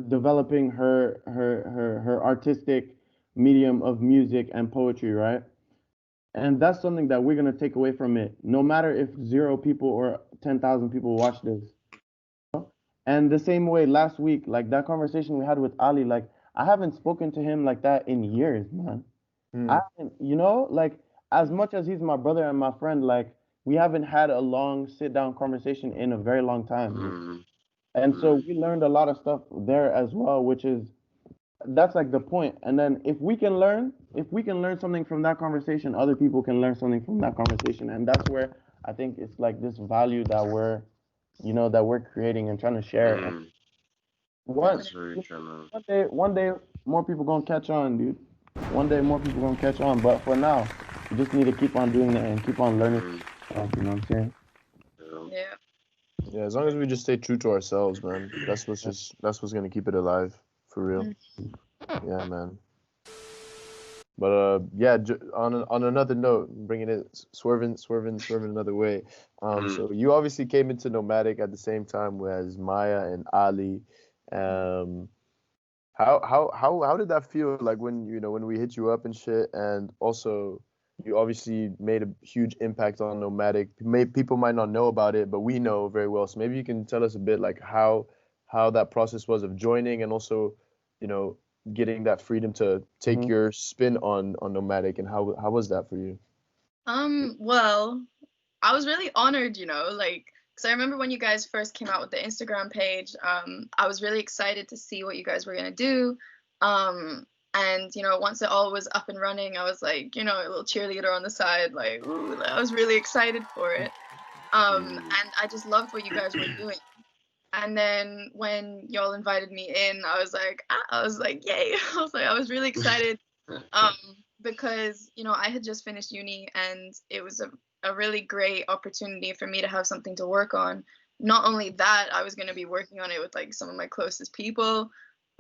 developing her artistic medium of music and poetry, right? And that's something that we're gonna take away from it, no matter if 0 people or 10,000 people watch this. And the same way last week, like that conversation we had with Ali, like I haven't spoken to him like that in years, man. I haven't, you know, like as much as he's my brother and my friend, like we haven't had a long sit down conversation in a very long time. And so we learned a lot of stuff there as well, which is that's like the point. And then if we can learn something from that conversation, other people can learn something from that conversation. And that's where I think it's like this value that we're, you know, that we're creating and trying to share. And one day more people gonna catch on, dude. One day more people gonna catch on. But for now, you just need to keep on doing that and keep on learning stuff, you know what I'm saying? Yeah, as long as we just stay true to ourselves, man. That's what's gonna keep it alive. For real. Mm. Yeah, man. But yeah, on another note, bringing it swerving another way. So you obviously came into Nomadic at the same time as Maya and Ali. Um, how did that feel like when when we hit you up and shit? And also, you obviously made a huge impact on Nomadic. People might not know about it, but we know very well. So maybe you can tell us a bit like how that process was of joining, and also, you know, getting that freedom to take Mhm. your spin on Nomadic, and how was that for you? Well, I was really honored, like, because I remember when you guys first came out with the Instagram page, I was really excited to see what you guys were gonna do. And once it all was up and running, I was like, a little cheerleader on the side, like, ooh, I was really excited for it. And I just loved what you guys were doing. And then when y'all invited me in, I was like, yay! I was really excited, um, because I had just finished uni, and it was a really great opportunity for me to have something to work on. Not only that, I was going to be working on it with like some of my closest people.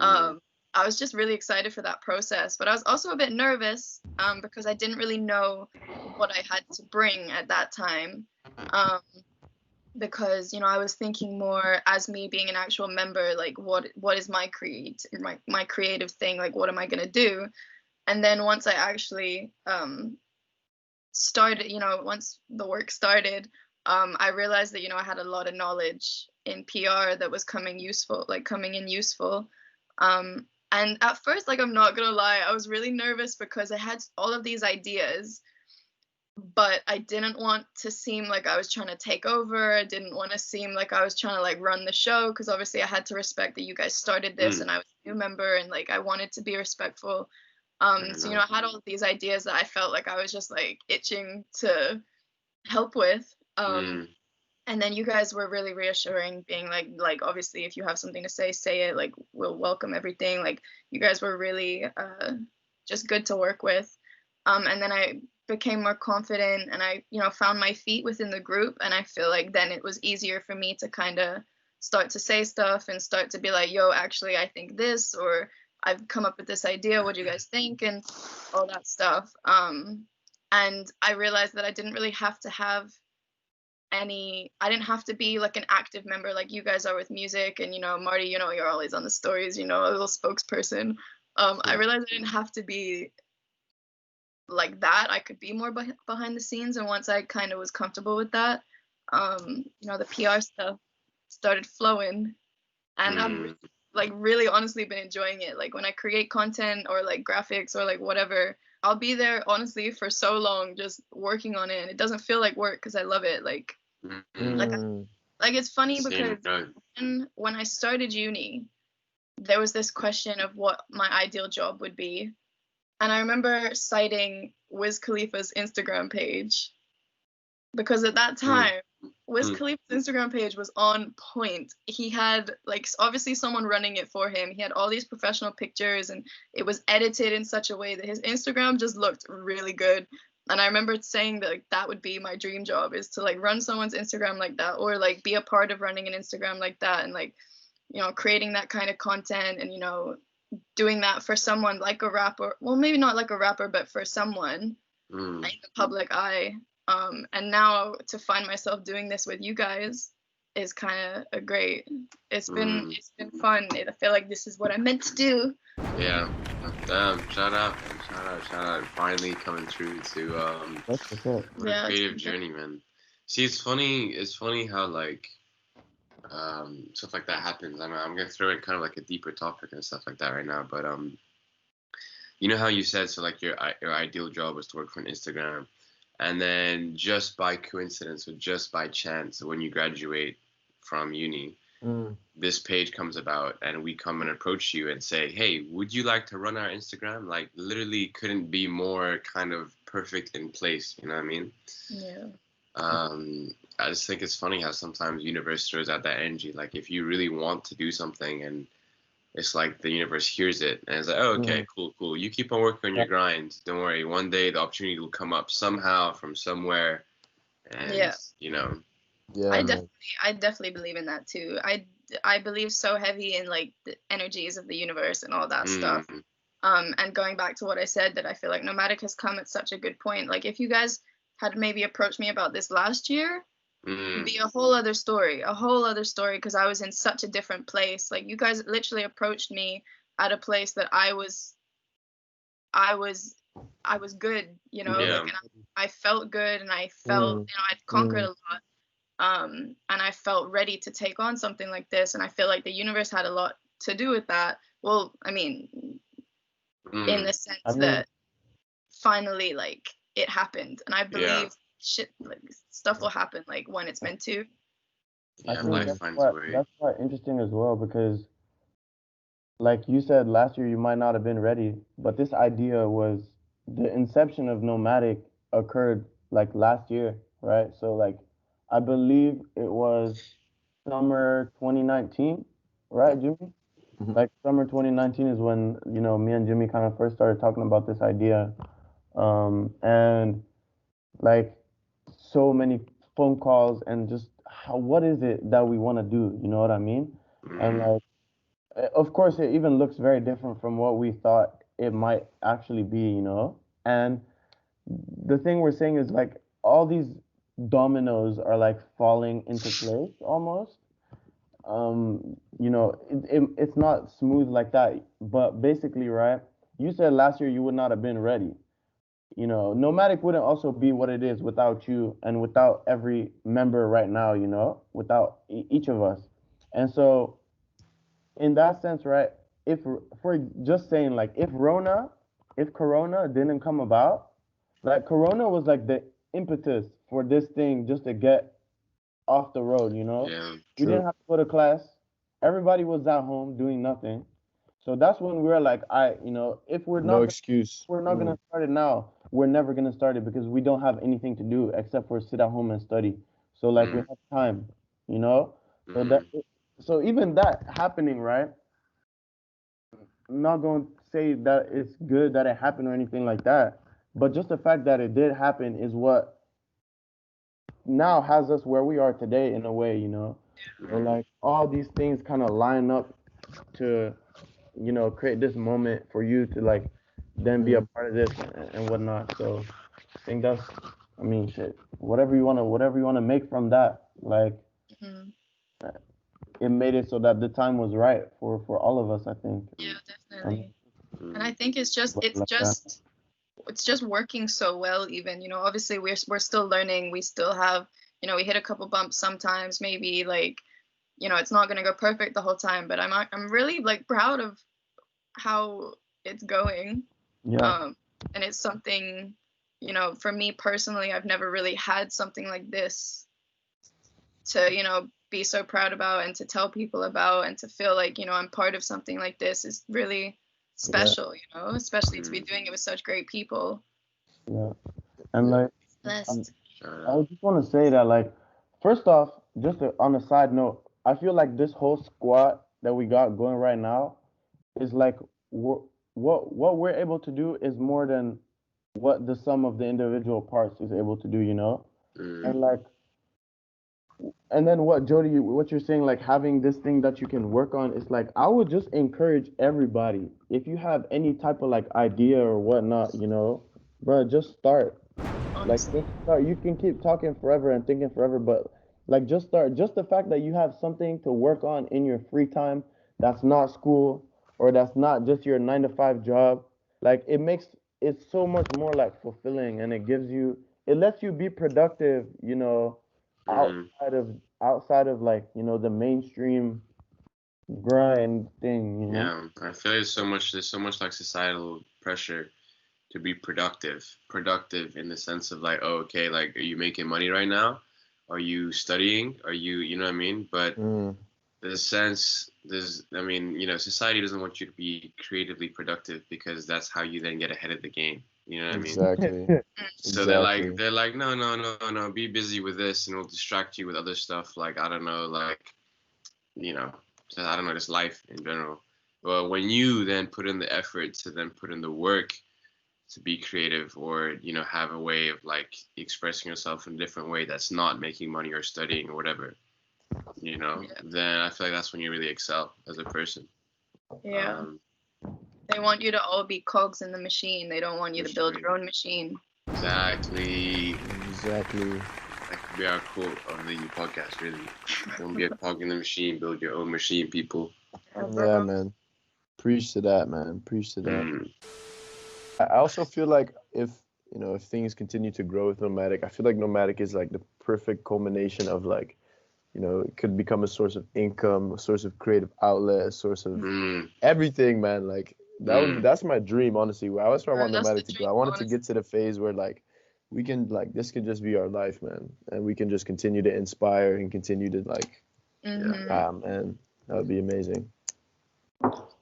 I was just really excited for that process, but I was also a bit nervous, because I didn't really know what I had to bring at that time. Um, because I was thinking more as me being an actual member, like what is my creative thing, like what am I going to do. And then once I actually started, once the work started, I realized that I had a lot of knowledge in PR that was coming in useful. And at first, like, I'm not gonna lie, I was really nervous because I had all of these ideas, but I didn't want to seem like I was trying to take over. I didn't want to seem like I was trying to like run the show, because obviously I had to respect that you guys started this and I was a new member, and like I wanted to be respectful. So I had all of these ideas that I felt like I was just like itching to help with. And then you guys were really reassuring, being like obviously if you have something to say it, like we'll welcome everything. Like you guys were really just good to work with. And then I became more confident, and I found my feet within the group, and I feel like then it was easier for me to kind of start to say stuff and start to be like, yo, actually I think this, or I've come up with this idea, what do you guys think, and all that stuff. And I realized that I didn't really have to have I didn't have to be like an active member like you guys are with music. And Marty, you're always on the stories, a little spokesperson. I realized I didn't have to be like that. I could be more behind the scenes, and once I kind of was comfortable with that, the PR stuff started flowing, and I'm like really honestly been enjoying it. Like when I create content or like graphics or like whatever, I'll be there honestly for so long just working on it, and it doesn't feel like work because I love it. Like it's funny because when I started uni, there was this question of what my ideal job would be. And I remember citing Wiz Khalifa's Instagram page, because at that time, Wiz Khalifa's Instagram page was on point. He had like obviously someone running it for him. He had all these professional pictures, and it was edited in such a way that his Instagram just looked really good. And I remember saying that like, that would be my dream job, is to like run someone's Instagram like that, or like be a part of running an Instagram like that, and like creating that kind of content, and doing that for someone like a rapper. Well, maybe not like a rapper, but for someone in the public eye. And now to find myself doing this with you guys is kind of a great. It's been fun. I feel like this is what I meant to do. Yeah. Damn. Shout out. Finally coming through to That's what's up. what a creative journey, man. See, it's funny how like stuff like that happens. I'm gonna throw in kind of like a deeper topic and stuff like that right now, but you know how you said, so like your ideal job was to work for an Instagram, and then just by coincidence or just by chance, when you graduate from uni, this page comes about, and we come and approach you and say, hey, would you like to run our Instagram? Like literally couldn't be more kind of perfect in place, you know what I mean? Yeah. I just think it's funny how sometimes universe throws out that energy. Like if you really want to do something, and it's like the universe hears it and it's like, oh, okay, cool. You keep on working on your grind. Don't worry. One day the opportunity will come up somehow from somewhere. And, Yeah, I man. definitely believe in that too. I believe so heavy in like the energies of the universe and all that stuff. Mm, And going back to what I said, that I feel like Nomadic has come at such a good point. Like if you guys had maybe approached me about this last year, it'd mm, be a whole other story, because I was in such a different place. Like you guys literally approached me at a place that I was I was good, you know, Yeah. like, yeah. and I felt good, and I felt, Mm, you know, I'd conquered a mm, lot. And I felt ready to take on something like this, and I feel like the universe had a lot to do with that. Well, I mean, in Mm, the I sense mean, that finally, like, it happened, and I yeah. believe shit, like, stuff will happen, like, when it's meant to. I Yeah. think mm, Life finds a way. that's quite interesting as well because, like you said, last year you might not have been ready, but this idea was the inception of Nomadic occurred like last year, right? So like, I believe it was summer 2019, right, Jimmy? mhm. Like summer 2019 is when me and Jimmy kind of first started talking about this idea, and like so many phone calls and just what is it that we want to do? You know what I mean? And Mm, like, of course, it even looks very different from what we thought it might actually be. And the thing we're saying is like all these dominoes are like falling into place almost. It's not smooth like that, but basically, right? You said last year you would not have been ready. Nomadic wouldn't also be what it is without you and without every member right now, without each of us. And so, in that sense, right, if for just saying, like, if Corona didn't come about, like, Corona was like the impetus for this thing just to get off the road, yeah. We didn't True. have to go to class. Everybody was at home doing nothing. So that's when we were like, if No excuse. we're not gonna start it now, we're never gonna start it because we don't have anything to do except for sit at home and study. So like we Mm, have time, you know. So that mm, so even that happening, right? I'm not going to say that it's good that it happened or anything like that, but just the fact that it did happen is what now has us where we are today in a way, So mm, like all these things kind of line up to create this moment for you to like then be a Mm, part of this and whatnot. So I think that's, I mean, shit, whatever you wanna make from that, like Mhm. it made it so that the time was right for all of us. I think. Yeah, Um, definitely. And I mm, think like that. it's just working so well. Even, obviously we're still learning. We still have, we hit a couple bumps sometimes, maybe, like, it's not going to go perfect the whole time, but I'm really, like, proud of how it's going. Yeah. um and it's something, for me personally, I've never really had something like this to, be so proud about and to tell people about, and to feel like, I'm part of something like this is really Yeah. special, especially to be mm. doing it with such great people. Yeah. And yeah. like I, Blessed. Shout I out. just want to say that like first off, on a side note, I feel like this whole squad that we got going right now is like we're, what we're able to do is more than what the sum of the individual parts is able to do, Mm, And like, and then what Jody, what you're saying, like having this thing that you can work on, is like I would just encourage everybody, if you have any type of like idea or whatnot, bro, just start. Like Honestly. just start. You can keep talking forever and thinking forever, but like just start. Just the fact that you have something to work on in your free time that's not school or that's not just your 9 to 5 job, like it makes it so much more like fulfilling, and it lets you be productive, mm, outside of like, the mainstream grind thing. yeah. I feel there's so much like societal pressure to be productive in the sense of like, oh, okay, like, are you making money right now? Are you studying? Are you know what I mean? But Mm, I mean, society doesn't want you to be creatively productive because that's how you then get ahead of the game. You know what I mean? exactly. So Exactly. they're like, no, no, no, no, be busy with this and it'll distract you with other stuff. Like, I don't know, like, you know, I don't know, just life in general. But when you then put in the effort to then put in the work to be creative, or have a way of like expressing yourself in a different way that's not making money or studying or whatever, then I feel like that's when you really excel as a person. Yeah. They want you to all be cogs in the machine. They don't want you to build your own machine. Exactly. Exactly. That could be our quote of the podcast, really. Don't be a cog in the machine, build your own machine, people. Yeah, man. Preach to that, man. Preach to that. Mm. I also feel like if things continue to grow with Nomadic, I feel like Nomadic is like the perfect culmination of like, it could become a source of income, a source of creative outlet, a source of everything, man. Like that's my dream, honestly. That's where I want Nomadic to go. I want it to get to the phase where like we can like this could just be our life, man, and we can just continue to inspire and continue to like, man, that would be amazing.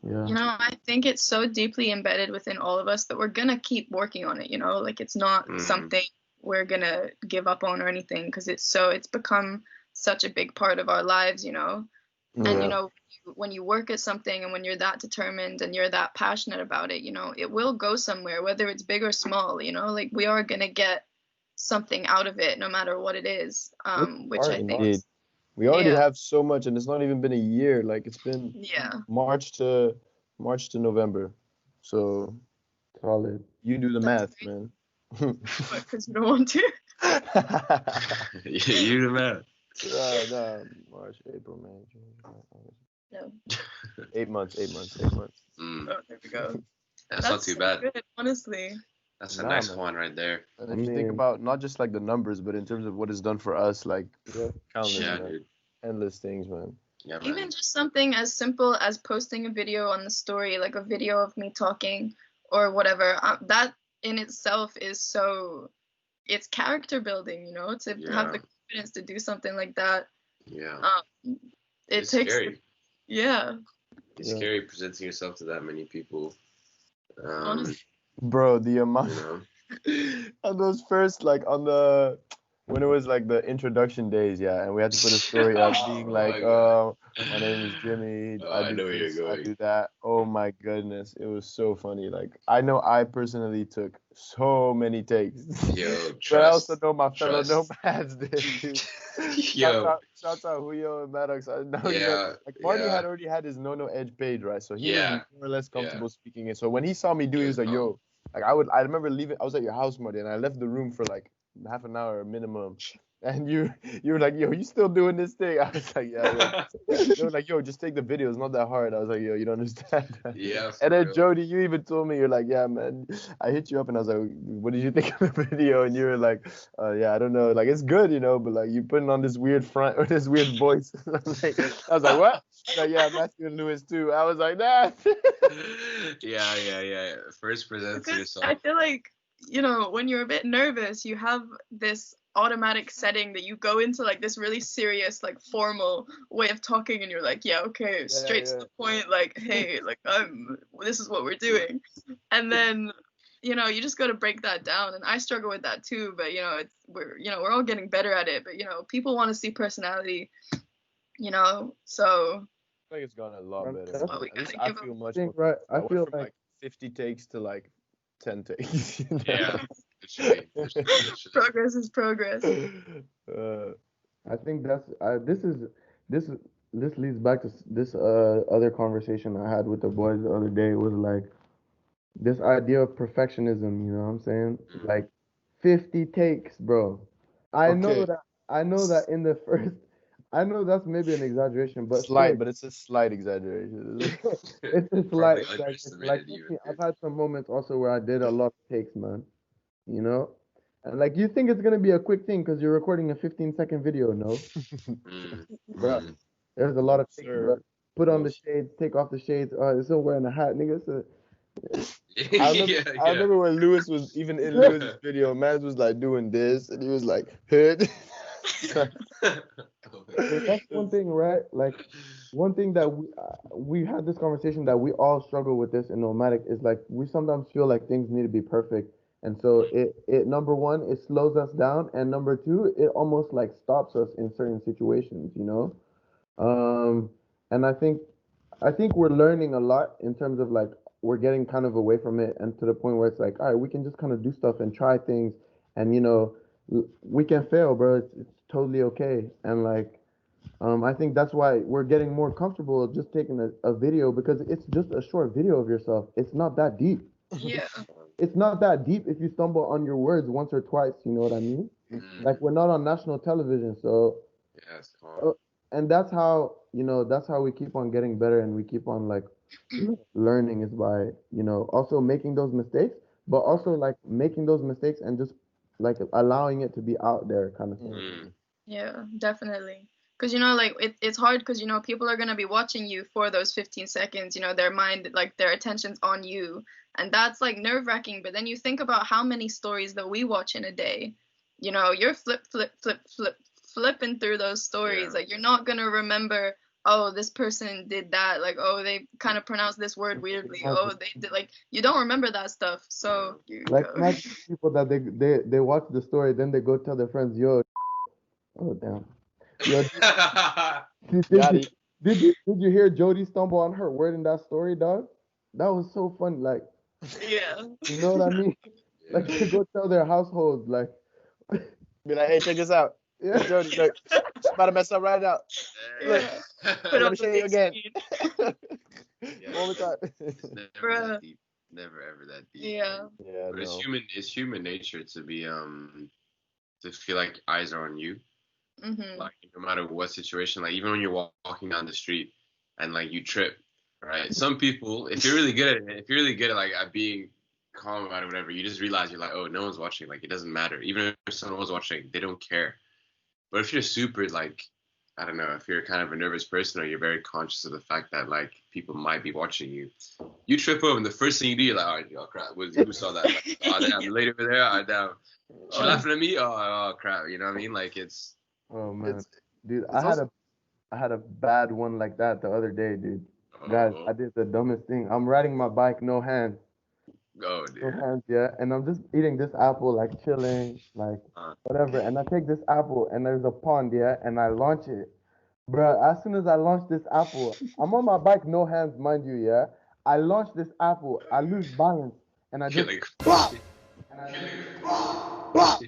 Yeah. I think it's so deeply embedded within all of us that we're gonna keep working on it. Like it's not something we're gonna give up on or anything, because it's become such a big part of our lives, and when you work at something and when you're that determined and you're that passionate about it, it will go somewhere, whether it's big or small. Like we are gonna get something out of it no matter what it is, which I think we already have so much, and it's not even been a year. Like it's been March to November, so solid. You do the math, man. Because you don't want to. You do the math. No, March, April, May, June, July, August. No. 8 months. Oh, there we go. That's not too bad. Good, honestly. That's a nice one right there. And if you think about not just like the numbers, but in terms of what it's done for us, like countless, dude. Endless things, man. Yeah, man. Even just something as simple as posting a video on the story, like a video of me talking or whatever, that in itself is it's character building, to have the confidence to do something like that. Yeah. It takes scary. Yeah. It's scary presenting yourself to that many people. Bro, the amount on those first, like when it was like the introduction days, and we had to put a story up being like, my name is Jimmy, I do this, I do that. Oh my goodness, it was so funny. Like I know I personally took so many takes. Yo, but I also know my fellow nomads did too. Shout out Julio and Maddox. I know like Marty had already had his No Edge page, right? So he was more or less comfortable speaking it. So when he saw me do it, he was like, yo, like I remember leaving, I was at your house, Marty, and I left the room for like half an hour minimum. And you were like, yo, you still doing this thing? I was like, yeah. They were like, yo, just take the video. It's not that hard. I was like, yo, you don't understand that. Yeah. And then Jody, you even told me, you're like, yeah, man. I hit you up and I was like, what did you think of the video? And you were like, yeah, I don't know. Like, it's good, but like you putting on this weird front or this weird voice. I was like, what? Like, yeah, Matthew and Lewis too. I was like, nah. Yeah. First present to yourself. I feel like, when you're a bit nervous, you have this automatic setting that you go into like this really serious, like formal way of talking, and you're like, straight to the point, like, hey, like this is what we're doing. And then you just got to break that down, and I struggle with that too, but we're all getting better at it. But people want to see personality, so I think it's gone a lot better. I feel much more. I feel like 50 takes to like 10 takes. Yeah. Progress is progress. I think this leads back to this other conversation I had with the boys the other day. It was like this idea of perfectionism, you know what I'm saying? Like 50 takes, bro. I know that in the first, I know that's maybe an exaggeration, but but it's a slight exaggeration. It's a slight exaggeration. Like I've had some moments also where I did a lot of takes, man. And like you think it's gonna be a quick thing because you're recording a 15-second video, no? Bro, there's a lot of takes, bro. Put on the shades, take off the shades. It's still wearing a hat, nigga. So, I remember when Lewis was even in Lewis's video, man was like doing this, and he was like, "Hood." That's one thing, right? Like one thing that we had this conversation that we all struggle with this in Nomadic is like we sometimes feel like things need to be perfect. And so it number one, it slows us down, and number two, it almost like stops us in certain situations, And I think we're learning a lot in terms of like we're getting kind of away from it, and to the point where it's like, all right, we can just kind of do stuff and try things, and we can fail, bro. It's totally okay. And like, I think that's why we're getting more comfortable just taking a video, because it's just a short video of yourself. It's not that deep. Yeah. It's not that deep if you stumble on your words once or twice. You know what I mean? Like, we're not on national television, so Yeah, it's uh, calm. and that's how we keep on getting better, and we keep on like learning, is by also making those mistakes, but also like making those mistakes and just like allowing it to be out there, kind of thing. Mm. Yeah, definitely. Because, like, it's hard because, people are going to be watching you for those 15 seconds. Their mind, like, their attention's on you. And that's, like, nerve-wracking. But then you think about how many stories that we watch in a day. You're flipping through those stories. Yeah. Like, you're not going to remember, oh, this person did that. Like, oh, they kind of pronounced this word weirdly. Oh, they did, like, you don't remember that stuff. So you Like, go. imagine people that they watch the story, then they go tell their friends, yo, oh damn, yo, Got did you hear Jody stumble on her word in that story, dog? That was so funny. Like, Yeah. you know what I mean? Like, they go tell their households, like, Be like, hey, check this out. yeah, Jody, look, it's about to mess up right now. Look, Yeah. I'm Put gonna up the show you big again. screen. Yeah, All the time. it's never Bruh. that deep. Never ever that deep. Yeah. Yeah, But no. it's human nature to be to feel like eyes are on you. Mhm. Like, no matter what situation, like even when you're walking down the street and like you trip, right? Some people, if you're really good at it, if you're really good at like at being calm about it, whatever, you just realize you're like, oh, no one's watching. Like, it doesn't matter. Even if someone was watching, they don't care. But if you're super like, I don't know, if you're kind of a nervous person or you're very conscious of the fact that like people might be watching you, you trip over and the first thing you do, you're like, oh crap, who saw that? Like, oh damn, the lady over there, oh damn, she laughing at me, oh crap, you know what I mean? Like it's oh man, It's dude, it's also I had a bad one like that the other day, dude. Guys, oh I did the dumbest thing. I'm riding my bike, no hands. oh No dear. hands, yeah. And I'm just eating this apple, like chilling, like Uh, whatever. And I take this apple, and there's a pond, yeah, and I launch it. Bruh, as soon as I launch this apple, I'm on my bike, no hands, mind you, yeah. I launch this apple, I lose balance, and I just, like, and I just,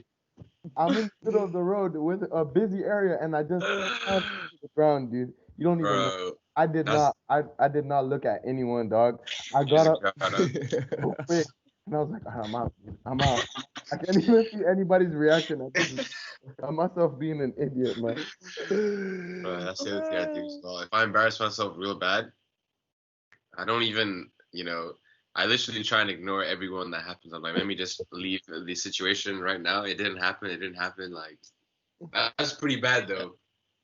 I'm in the middle of the road with a busy area, and I just smash to the ground, dude. You don't even know. bro, I that's I did not look at anyone, dog. I you got just up got up. so quick, and I was like, "Ah, I'm out, dude. I'm out. I can't even see anybody's reaction. I myself being an idiot, man. Bro, that's the other thing I do as well. If I embarrass myself real bad, I don't even, I literally try and ignore everyone that happens. I'm like, let me just leave the situation right now. It didn't happen. It didn't happen. Like, that's pretty bad though.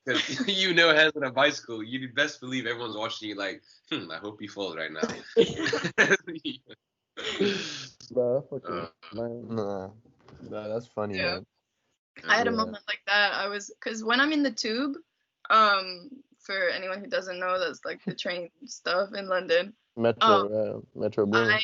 Because hands on a bicycle, you best believe everyone's watching you like, I hope he falls right now. Bro, that's fucking uh, man. Nah, that's funny, Yeah. man. I had a Yeah. moment like that. Because when I'm in the tube, for anyone who doesn't know, that's like the train stuff in London. Metro Boom.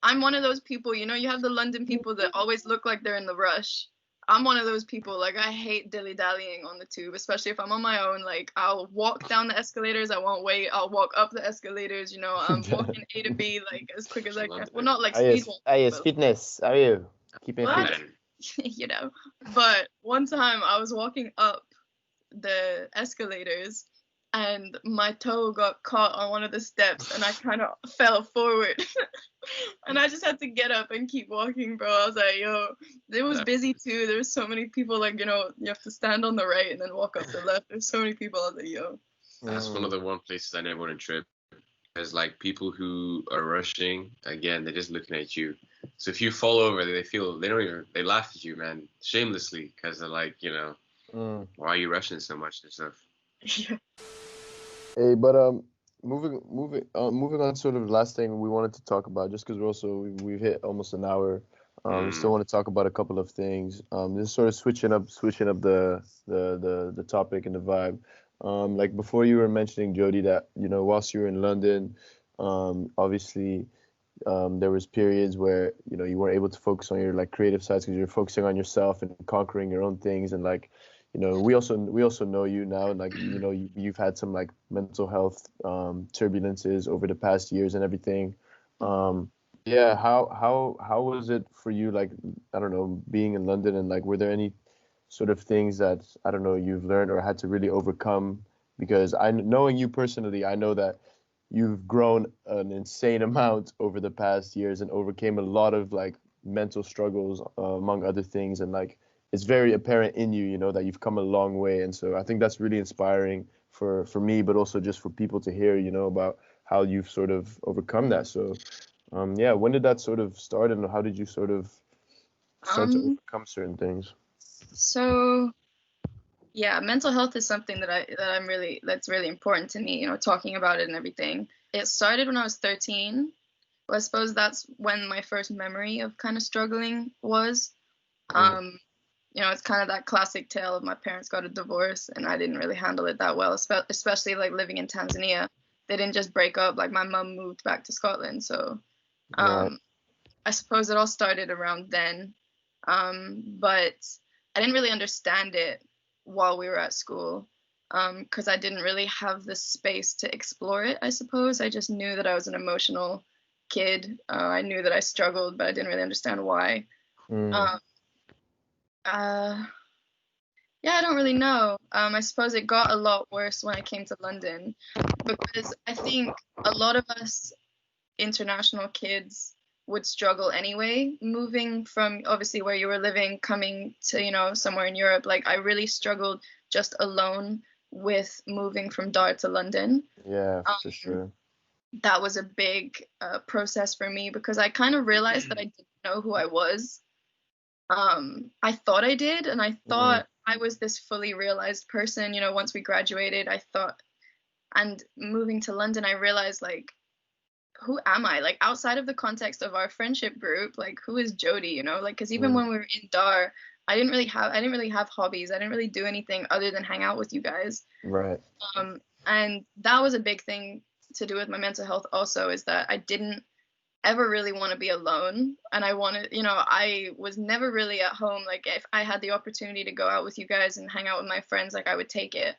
I'm one of those people, you have the London people that always look like they're in the rush. I'm one of those people, like, I hate dilly-dallying on the tube, especially if I'm on my own. Like, I'll walk down the escalators, I won't wait. I'll walk up the escalators, I'm walking A to B, like, as quick as I can. Well, not like speed walking, Yes, but fitness. How are you? Keeping What? fit. But one time I was walking up the escalators and my toe got caught on one of the steps and I kind of fell forward. And I just had to get up and keep walking, bro. I was like, yo, it was busy too. There's so many people, like, you have to stand on the right and then walk up the left. There's so many people. I was like, yo. That's one of the one places I never want to trip. There's like people who are rushing. Again, they're just looking at you. So if you fall over, they laugh at you, man, shamelessly, because they're like, why are you rushing so much and stuff? Yeah. Hey, but moving on to sort of the last thing we wanted to talk about, just because we've hit almost an hour. We still want to talk about a couple of things. Just sort of switching up the topic and the vibe. Like before, you were mentioning, Jody, that whilst you were in London, obviously there was periods where you weren't able to focus on your like creative sides because you're focusing on yourself and conquering your own things, and like we also know you now, and like you've had some like mental health turbulences over the past years and everything. Yeah, how was it for you, like, I don't know, being in London, and like, were there any sort of things that, I don't know, you've learned or had to really overcome? Because knowing you personally, I know that you've grown an insane amount over the past years and overcame a lot of like mental struggles, among other things, and like it's very apparent in you, that you've come a long way. And so I think that's really inspiring for me, but also just for people to hear, about how you've sort of overcome that. So yeah, when did that sort of start, and how did you sort of start to Um, overcome certain things? so yeah, mental health is something that's really important to me, talking about it and everything. It started when I was 13. Well, I suppose that's when my first memory of kind of struggling was. Mm, Um, it's kind of that classic tale of my parents got a divorce and I didn't really handle it that well, especially like living in Tanzania. They didn't just break up, like my mom moved back to Scotland. So right. um, I suppose it all started around then. But I didn't really understand it while we were at school because I didn't really have the space to explore it, I suppose. I just knew that I was an emotional kid. I knew that I struggled, but I didn't really understand why. Mm, Um, uh, yeah, I don't really know. I suppose it got a lot worse when I came to London because I think a lot of us international kids would struggle anyway, moving from obviously where you were living, coming to, somewhere in Europe. Like I really struggled just alone with moving from Dar to London. yeah, for Um, sure. that was a big process for me because I kind of realized that I didn't know who I was. I thought I did, and I Mm, thought I was this fully realized person. Once we graduated, I thought, and moving to London, I realized like, who am I? Like outside of the context of our friendship group, like who is Jody? Like because even mm, when we were in Dar, I didn't really have hobbies. I didn't really do anything other than hang out with you guys. right. And that was a big thing to do with my mental health. Also, is that I didn't ever really want to be alone, and I was never really at home. Like if I had the opportunity to go out with you guys and hang out with my friends, like I would take it.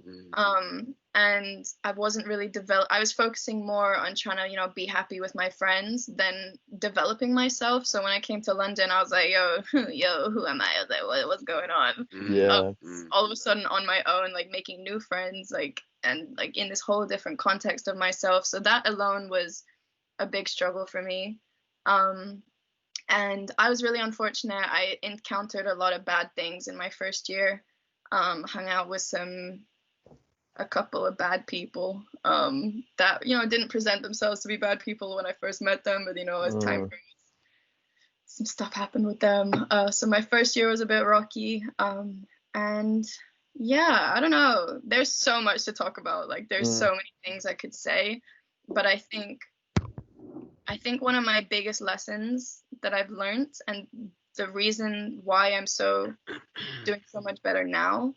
mm, And I wasn't really I was focusing more on trying to, be happy with my friends than developing myself. So when I came to London, I was like, yo, yo, who am I? I was like, what's going on? mm, Yeah. mm, All of a sudden on my own, like making new friends, like, and like in this whole different context of myself. So that alone was a big struggle for me. Um, and I was really unfortunate. I encountered a lot of bad things in my first year. Hung out with a couple of bad people that didn't present themselves to be bad people when I first met them, but as time Mm, progressed, some stuff happened with them. So my first year was a bit rocky, and yeah, I don't know. There's so much to talk about. Like there's mm, so many things I could say, but I think one of my biggest lessons that I've learned, and the reason why I'm doing so much better now,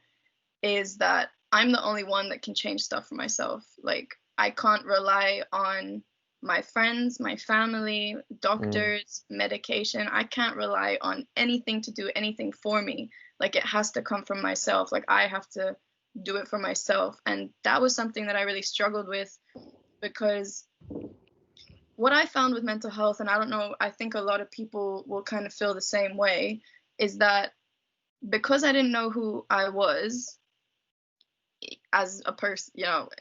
is that I'm the only one that can change stuff for myself. Like I can't rely on my friends, my family, mm, doctors, medication. I can't rely on anything to do anything for me. Like it has to come from myself. Like I have to do it for myself. And that was something that I really struggled with because what I found with mental health, and I don't know, I think a lot of people will kind of feel the same way, is that because I didn't know who I was as a person,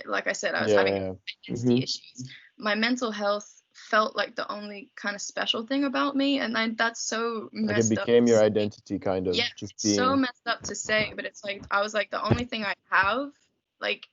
like I said, I was having yeah. identity Hmm. issues. My mental health felt like the only kind of special thing about me, and that's so Like it messed up became to your say. identity, kind Yeah, of just it's so being. messed up to say, but it's like I was like the only thing I have. Like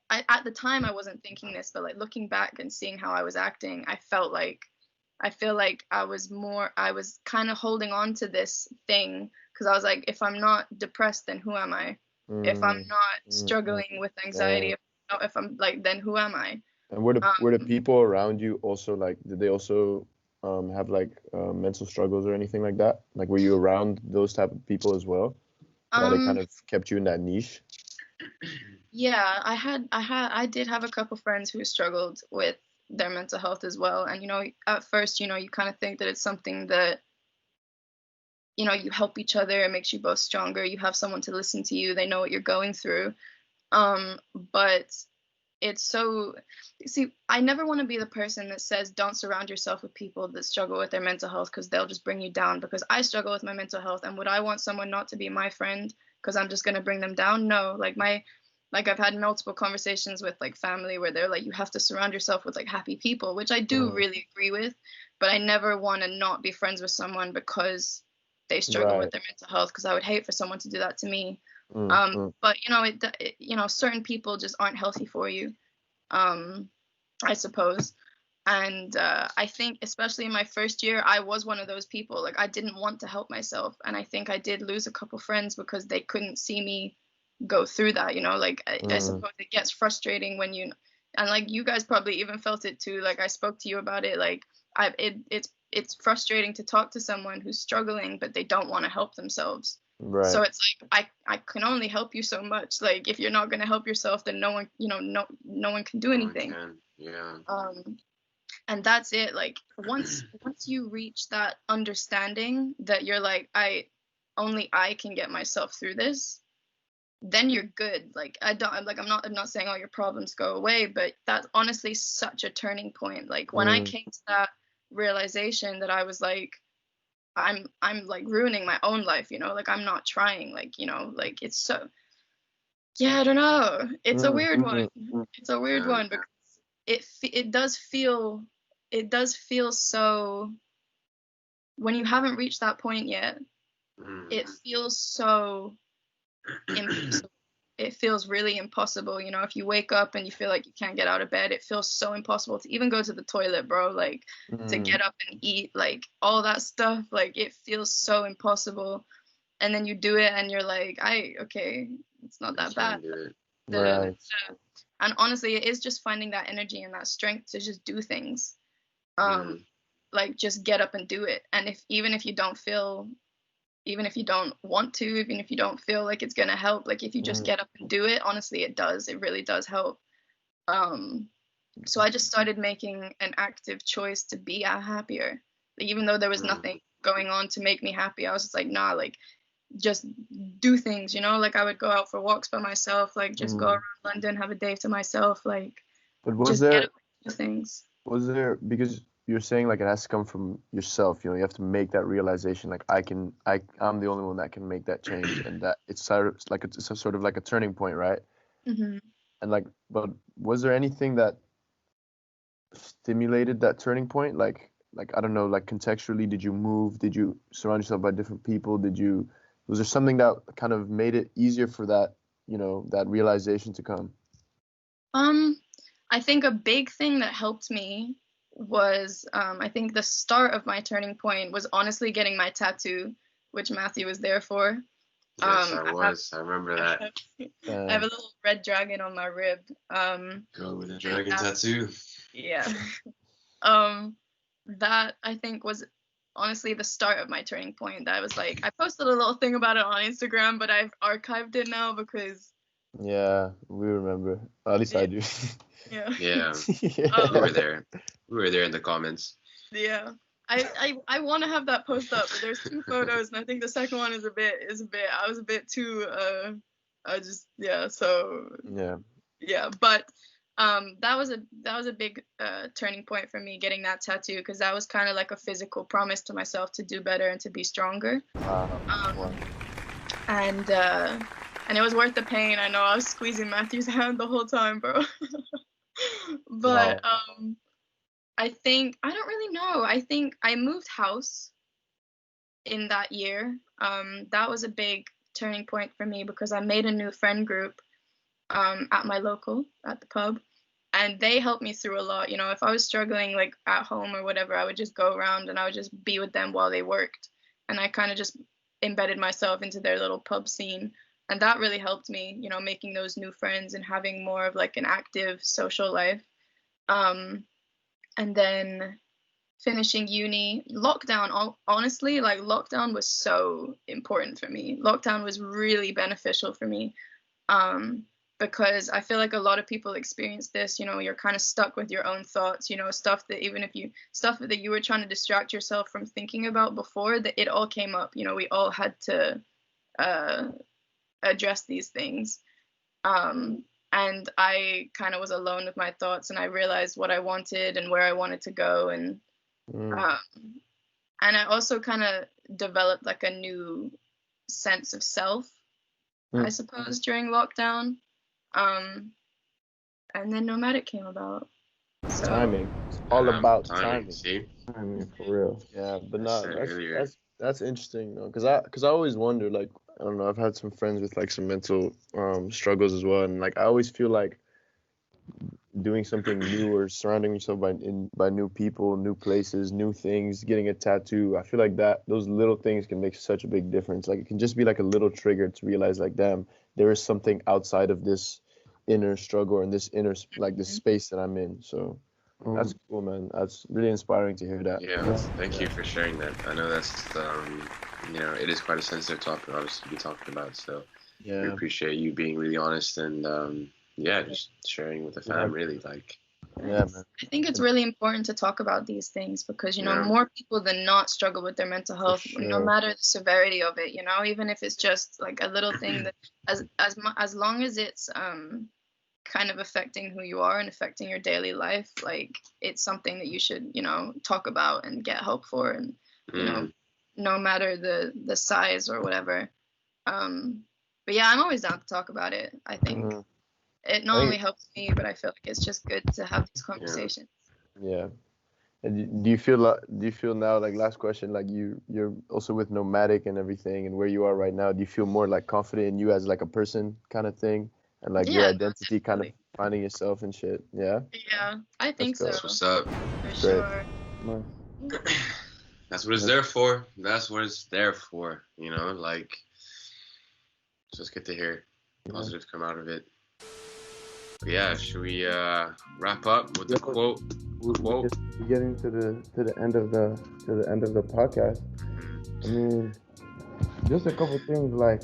at the time I wasn't thinking this, but like looking back and seeing how I was acting, I feel like I was kind of holding on to this thing because I was like, if I'm not depressed, then who am I? If I'm Mm, not mm, mm, struggling with yeah. anxiety, if I'm like, then who am I? And were the Um, people around you also like? Did they also have like mental struggles or anything like that? Like, were you around those type of people as well? That it um, kind of kept you in that niche? yeah, I did have a couple friends who struggled with their mental health as well. And, at first, you kind of think that it's something that, you help each other. It makes you both stronger. You have someone to listen to you. They know what you're going through. But it's so, see, I never want to be the person that says don't surround yourself with people that struggle with their mental health because they'll just bring you down, because I struggle with my mental health, and would I want someone not to be my friend because I'm just going to bring them down? No. Like I've had multiple conversations with like family where they're like, you have to surround yourself with like happy people, which I do really agree with, but I never want to not be friends with someone because they struggle with their mental health, because I would hate for someone to do that to me. But certain people just aren't healthy for you, I suppose. And I think especially in my first year, I was one of those people. Like, I didn't want to help myself, and I think I did lose a couple friends because they couldn't see me go through that. Like I suppose it gets frustrating when and like you guys probably even felt it too. Like, I spoke to you about it. Like, it's frustrating to talk to someone who's struggling but they don't want to help themselves. Right. So it's like I can only help you so much. Like, if you're not going to help yourself, then no one can do anything. Yeah. And that's it. Like, once you reach that understanding that you're like, only I can get myself through this, then you're good. Like, I'm not saying all your problems go away, but that's honestly such a turning point. Like, when I came to that realization that I was like, I'm like ruining my own life, like I'm not trying, like, like it's so, yeah, I don't know. It's a weird one. It's a weird one because it does feel so, when you haven't reached that point yet, it feels so impossible. It feels really impossible. If you wake up and you feel like you can't get out of bed, it feels so impossible to even go to the toilet, bro. Like, to get up and eat, like all that stuff, like it feels so impossible. And then you do it and you're like, okay, it's not that bad. Right. And honestly, it is just finding that energy and that strength to just do things. Like, just get up and do it. And even if you don't want to, even if you don't feel like it's gonna help, like if you just get up and do it, honestly, it really does help. So I just started making an active choice to be happier. Like, even though there was nothing going on to make me happy, I was just like, nah, like, just do things, like I would go out for walks by myself, like just go around London, have a day to myself, like, but get up and do things. Was there, because you're saying like it has to come from yourself, you have to make that realization, like I'm the only one that can make that change, and that it's sort of like it's a sort of like a turning point, right? And like, but was there anything that stimulated that turning point? Like I don't know, like contextually, did you move? Did you surround yourself by different people? Was there something that kind of made it easier for that, that realization to come? I think a big thing that helped me was, I think the start of my turning point was honestly getting my tattoo, which Matthew was there for. Yes, I remember that. I have a little red dragon on my rib. Go with a dragon tattoo. Yeah. That I think was honestly the start of my turning point. That was like, I posted a little thing about it on Instagram, but I've archived it now because. Yeah, we remember. At least I do. Yeah. Yeah. We were there. We were there in the comments. Yeah. I want to have that post up, but there's 2 photos, and I think the second one is a bit. I was a bit too. But that was a big turning point for me, getting that tattoo, because that was kind of like a physical promise to myself to do better and to be stronger. And it was worth the pain. I know I was squeezing Matthew's hand the whole time, bro. But I think, I don't really know. I think I moved house in that year. That was a big turning point for me because I made a new friend group at my local, at the pub. And they helped me through a lot. If I was struggling like at home or whatever, I would just go around and I would just be with them while they worked. And I kind of just embedded myself into their little pub scene. And that really helped me, making those new friends and having more of like an active social life. And then finishing uni, lockdown, honestly, like lockdown was so important for me. Lockdown was really beneficial for me. Because I feel like a lot of people experience this, you're kind of stuck with your own thoughts, stuff that you were trying to distract yourself from thinking about before, that it all came up. We all had to address these things. and I kind of was alone with my thoughts, and I realized what I wanted and where I wanted to go, and I also kind of developed like a new sense of self, I suppose, during lockdown. And then Nomadic came about. So, Timing. It's all about timing. timing. See? I mean, for real. Yeah, but I no, said earlier. that's interesting though, cause I always wonder, like, I don't know, I've had some friends with like some mental struggles as well, and like I always feel like doing something new or surrounding yourself by new people, new places, new things, getting a tattoo. I feel like those little things can make such a big difference. Like it can just be like a little trigger to realize like, damn, there is something outside of this inner struggle and this inner like this space that I'm in. So that's cool, man. That's really inspiring to hear that. Yeah, thank you for sharing that. I know that's it is quite a sensitive topic, obviously, to be talking about. So we appreciate you being really honest and just sharing with the fam. Really, like. Yeah, man. I think it's really important to talk about these things because more people than not struggle with their mental health, no matter the severity of it. Even if it's just like a little thing that, as long as it's kind of affecting who you are and affecting your daily life, like it's something that you should talk about and get help for, and no matter the size or whatever. But yeah, I'm always down to talk about it. I think it not only helps me, but I feel like it's just good to have these conversations. Yeah. And do you feel now, like, last question, like you're also with Nomadic and everything, and where you are right now, do you feel more like confident in you as like a person kind of thing, and like your identity kind of finding yourself and shit? Yeah. Yeah, I think so. That's what's up. For sure. That's what it's there for. That's what it's there for. Like, it's just good to hear positive come out of it. But yeah, should we wrap up with the quote? We're getting to the end of the podcast. I mean, just a couple things, like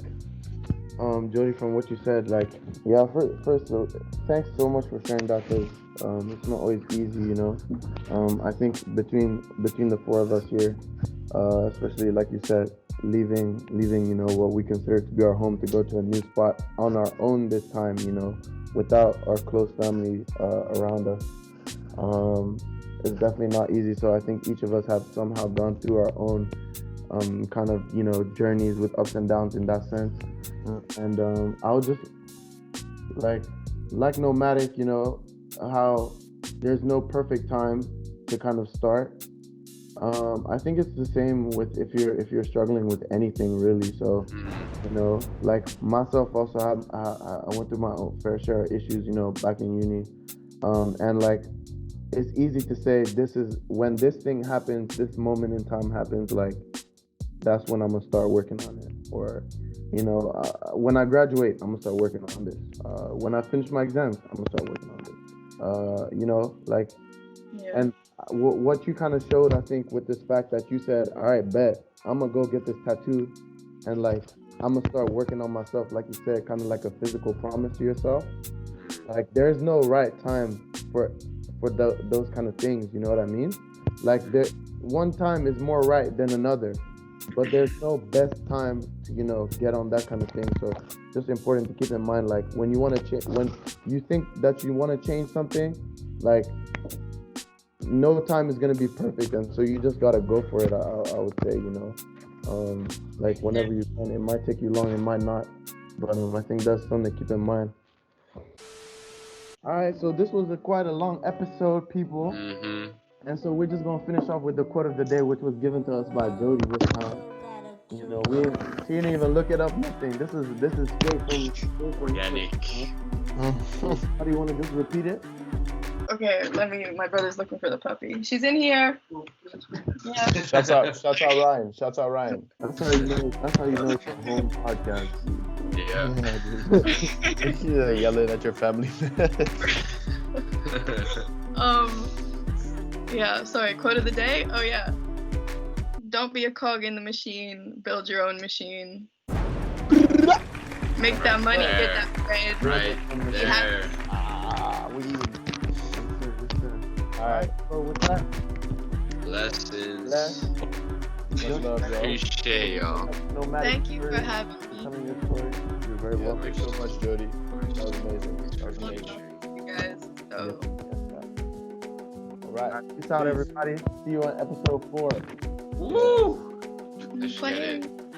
Jody, from what you said, like, yeah, first thanks so much for sharing that, because it's not always easy, I think between the four of us here, especially like you said, leaving what we consider to be our home to go to a new spot on our own this time, without our close family around us. It's definitely not easy. So I think each of us have somehow gone through our own kind of journeys with ups and downs in that sense. And I'll just like Nomadic, how there's no perfect time to kind of start. I think it's the same with if you're struggling with anything, really. So like myself also I went through my own fair share of issues, back in uni, and like it's easy to say, this is when this thing happens, this moment in time happens, like that's when I'm gonna start working on it, or when I graduate, I'm gonna start working on this. When I finish my exams, I'm gonna start working on this. And what you kind of showed, I think, with this fact that you said, all right, bet, I'm gonna go get this tattoo, and like I'm gonna start working on myself, like you said, kind of like a physical promise to yourself. Like there's no right time for those kind of things, you know what I mean? Like one time is more right than another, but there's no best time to get on that kind of thing. So just important to keep in mind, like when you want to change, when you think that you want to change something, like no time is going to be perfect, and so you just got to go for it. I would say, like whenever you can. It might take you long, it might not, but I think that's something to keep in mind. All right, so this was quite a long episode, people. And so we're just gonna finish off with the quote of the day, which was given to us by Jody this time. She didn't even look it up, nothing. This is straight from organic. How do you want to just repeat it? Okay, my brother's looking for the puppy. She's in here. Yeah. Shouts out Ryan. Shouts out Ryan. That's how you know it's a home podcast. Yeah. Yelling at your family. Yeah, sorry, quote of the day? Oh yeah. Don't be a cog in the machine, build your own machine. Make that money, get that bread. Right there. All right, so with that, blessings. Much love, y'all. Appreciate y'all. Nomadic Thank you for Stories, having me. telling your story. You're very Yeah, welcome. thanks so much, Jody. That was amazing. That was amazing. You guys. So. All right. Peace out, everybody. See you on episode 4. Woo! Let's get it. Playing.